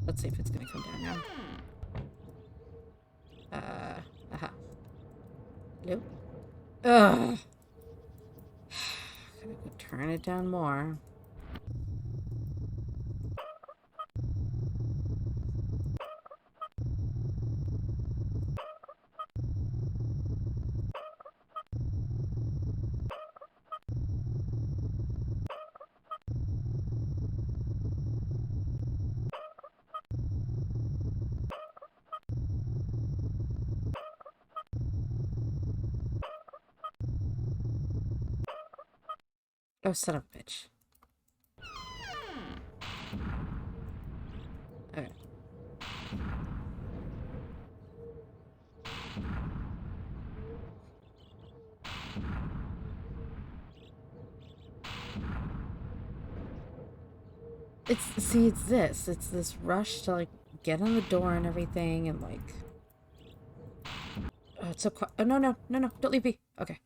Let's see if it's gonna come down now. Aha. Nope. Ugh. Gotta go turn it down more. Oh, son of a bitch. Okay. It's this. It's this rush to, like, get on the door and everything, and, like... Oh, it's so quiet. Oh, no, no, no, no. Don't leave me. Okay.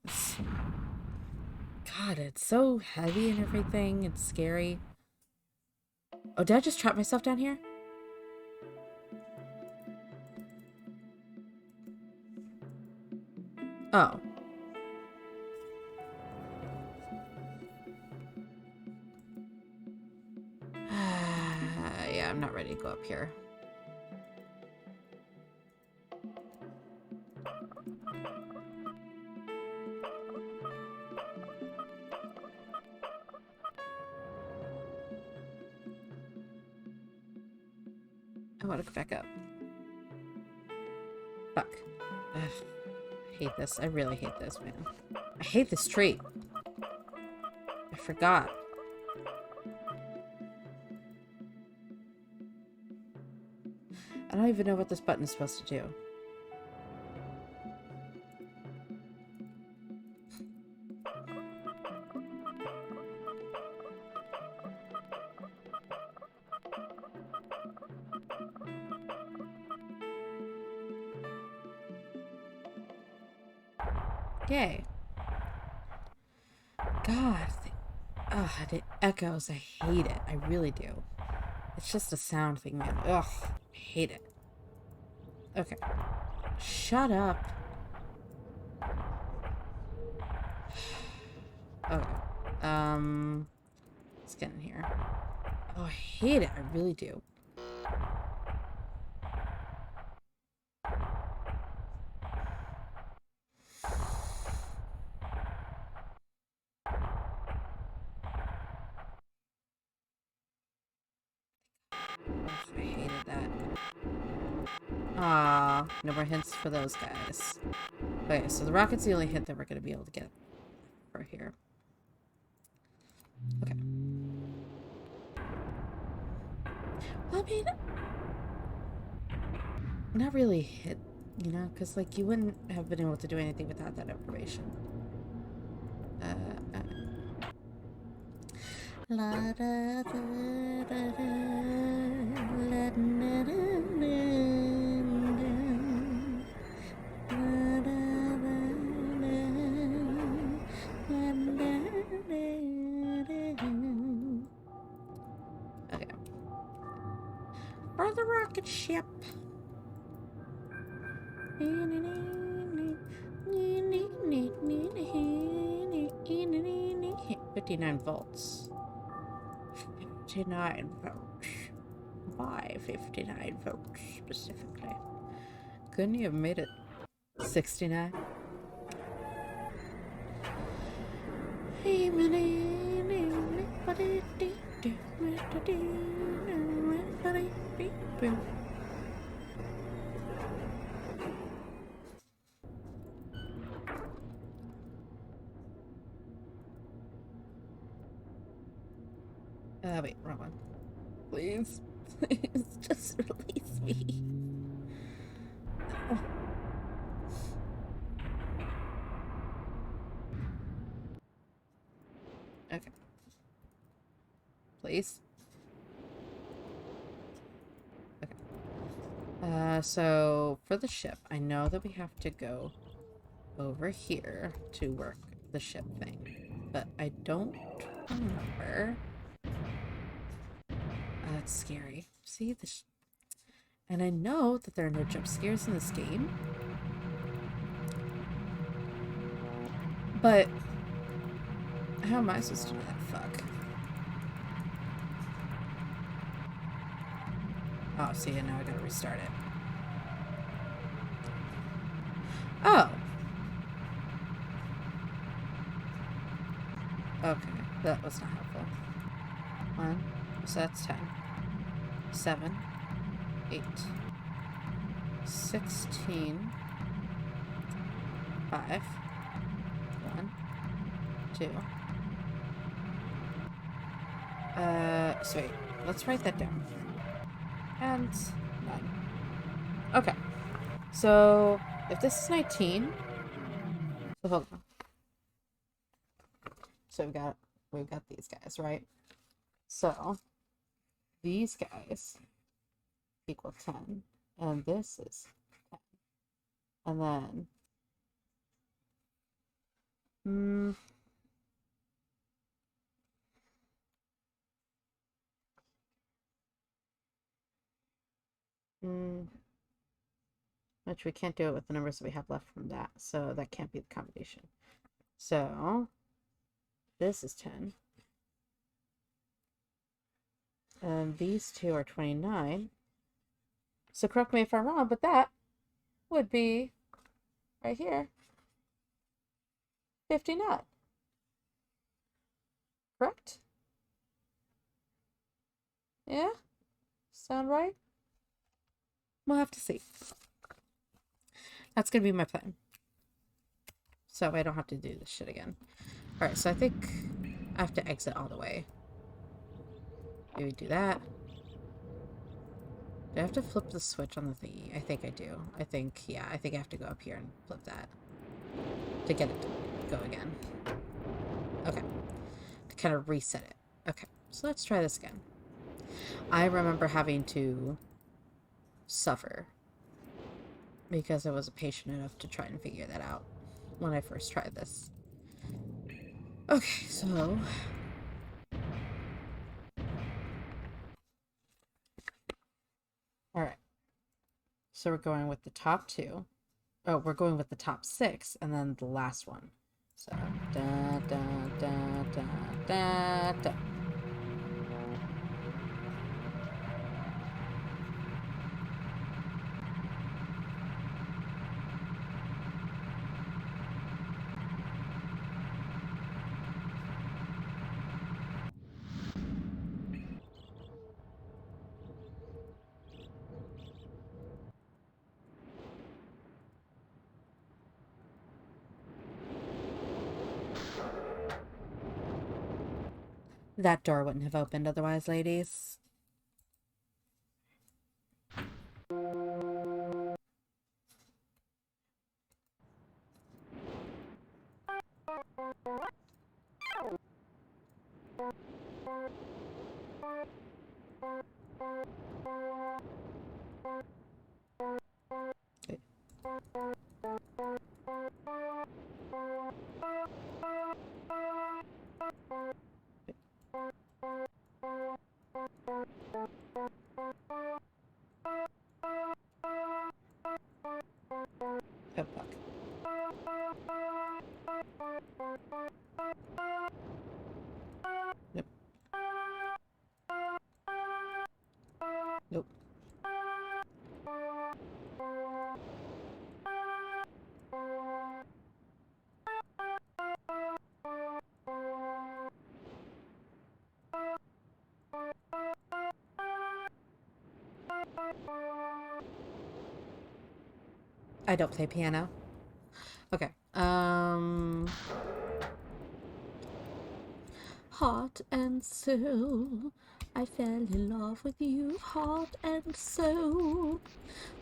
This... God, it's so heavy and everything. It's scary. Oh, did I just trap myself down here? Oh. Yeah, I'm not ready to go up here. I want to go back up. Fuck. Ugh. I hate this. I really hate this, man. I hate this tree. I forgot. I don't even know what this button is supposed to do. Yay. God. The echoes. I hate it. I really do. It's just a sound thing, man. Ugh. I hate it. Okay. Shut up. Okay. Let's get in here. Oh, I hate it. I really do. I hated that. Ah, no more hints for those guys. Okay, so the rocket's the only hint that we're going to be able to get for here. Okay. Well, I mean, not really hit, you know, because, like, you wouldn't have been able to do anything without that information. La da da da da la da okay. For the rocket ship. 59 volts. 59 volts. Why 59 volts specifically? Couldn't you have made it 69? Wait, wrong one. Please, please, just release me. Oh. Okay. Please. Okay. So for the ship, I know that we have to go over here to work the ship thing, but I don't remember. That's scary. See this, and I know that there are no jump scares in this game, but how am I supposed to do that? Fuck. Oh, see, and now I gotta restart it. Oh. Okay, that was not helpful. 1, so that's 10. 7, 8, 16, 5, 1, 2. Sweet. Let's write that down. And 9. Okay. So, if this is 19, so hold on. So we've got these guys, right? So, these guys equal 10, and this is 10. And then, which we can't do it with the numbers that we have left from that, so that can't be the combination. So, this is 10. And these two are 29. So correct me if I'm wrong, but that would be right here 59. Correct? Yeah? Sound right? We'll have to see. That's gonna be my plan. So I don't have to do this shit again. Alright, so I think I have to exit all the way. Maybe do that. Do I have to flip the switch on the thingy? I think I do. I think I have to go up here and flip that to get it to go again. Okay. To kind of reset it. Okay, so let's try this again. I remember having to suffer because I wasn't patient enough to try and figure that out when I first tried this. Okay, so... Alright. So we're going with the top 2. Oh, we're going with the top 6, and then the last one. So, da, da, da, da, da, da. That door wouldn't have opened otherwise, ladies. Oh, fuck. Nope. Nope. I don't play piano. Okay. Heart and soul, I fell in love with you, heart and soul,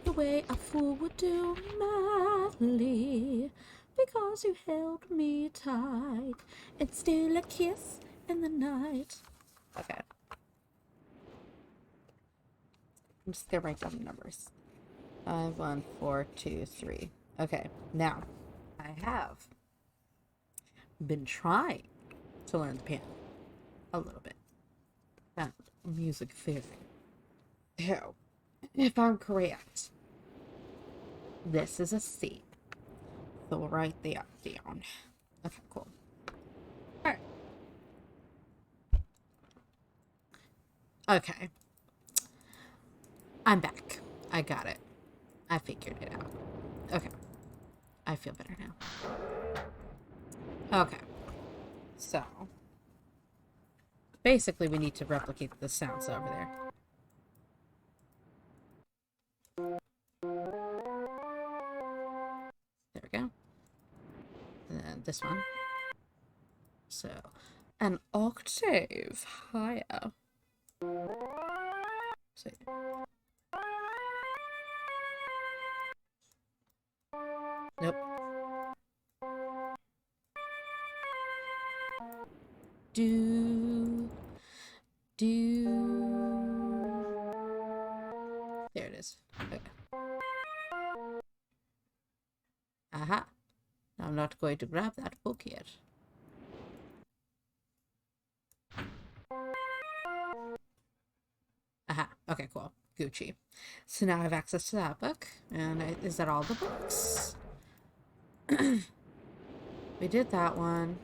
the way a fool would do madly, because you held me tight, and still a kiss in the night. Okay. I'm just gonna write down the numbers. 5, 1, 4, 2, 3. Okay, now I have been trying to learn the piano a little bit. And music theory. So, if I'm correct, this is a C. So we'll write that down. Okay, cool. Alright. Okay. I'm back. I got it. I figured it out. Okay. I feel better now. Okay. So, basically we need to replicate the sounds over there. There we go. And then this one. So, an octave higher. So, nope. Do. There it is. Okay. Aha. Now I'm not going to grab that book yet. Aha. Okay, cool. Gucci. So now I have access to that book. And is that all the books? We did that one.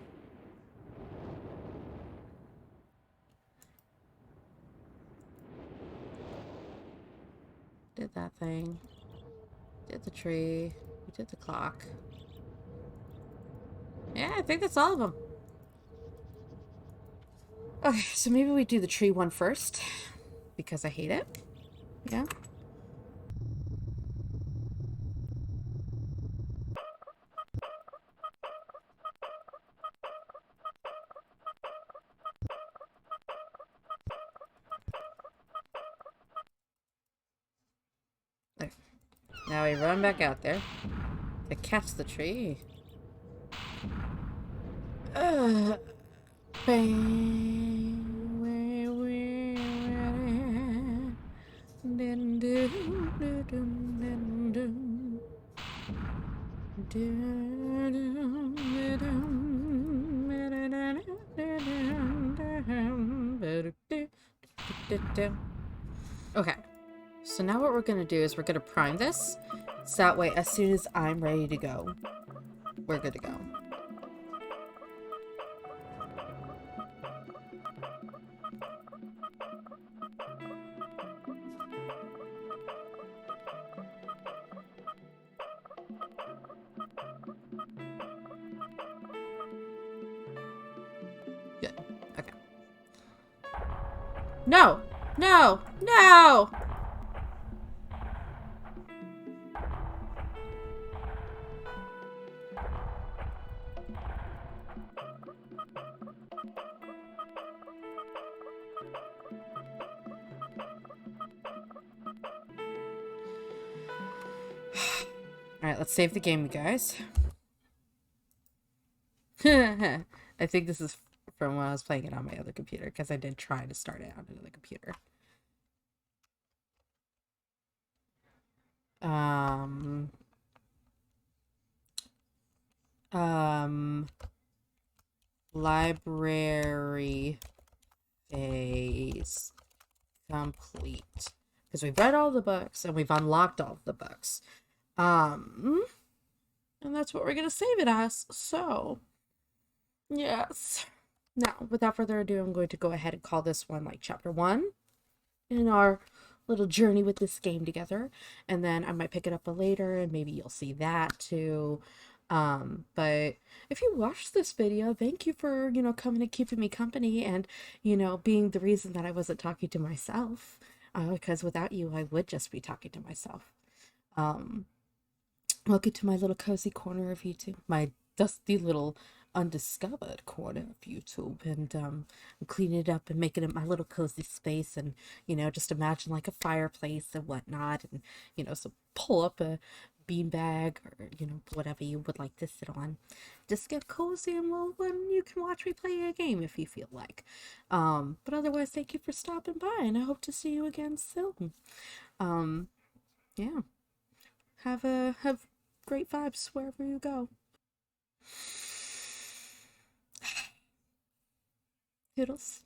Did that thing. Did the tree. We did the clock. Yeah, I think that's all of them. Okay, so maybe we do the tree one first. Because I hate it. Yeah. Okay. Now we run back out there to catch the tree. Okay, so now what we're gonna do is we're gonna prime this, so that way as soon as I'm ready to go, we're good to go. Good. Okay. No! No! No! Alright, let's save the game, you guys. I think this is from when I was playing it on my other computer, because I did try to start it on another computer. Um, um, library phase complete. Because we've read all the books and we've unlocked all the books. And that's what we're gonna save it as. So, yes. Now, without further ado, I'm going to go ahead and call this one like chapter 1 in our little journey with this game together. And then I might pick it up later and maybe you'll see that too. But if you watched this video, thank you for, coming and keeping me company and, being the reason that I wasn't talking to myself. Because without you, I would just be talking to myself. Welcome to my little cozy corner of YouTube, my dusty little undiscovered corner of YouTube, and I'm cleaning it up and making it my little cozy space, and just imagine like a fireplace and whatnot, and so pull up a beanbag or whatever you would like to sit on, just get cozy, and well, then you can watch me play a game if you feel like. But otherwise, thank you for stopping by, and I hope to see you again soon. Yeah. Have great vibes wherever you go. Toodles.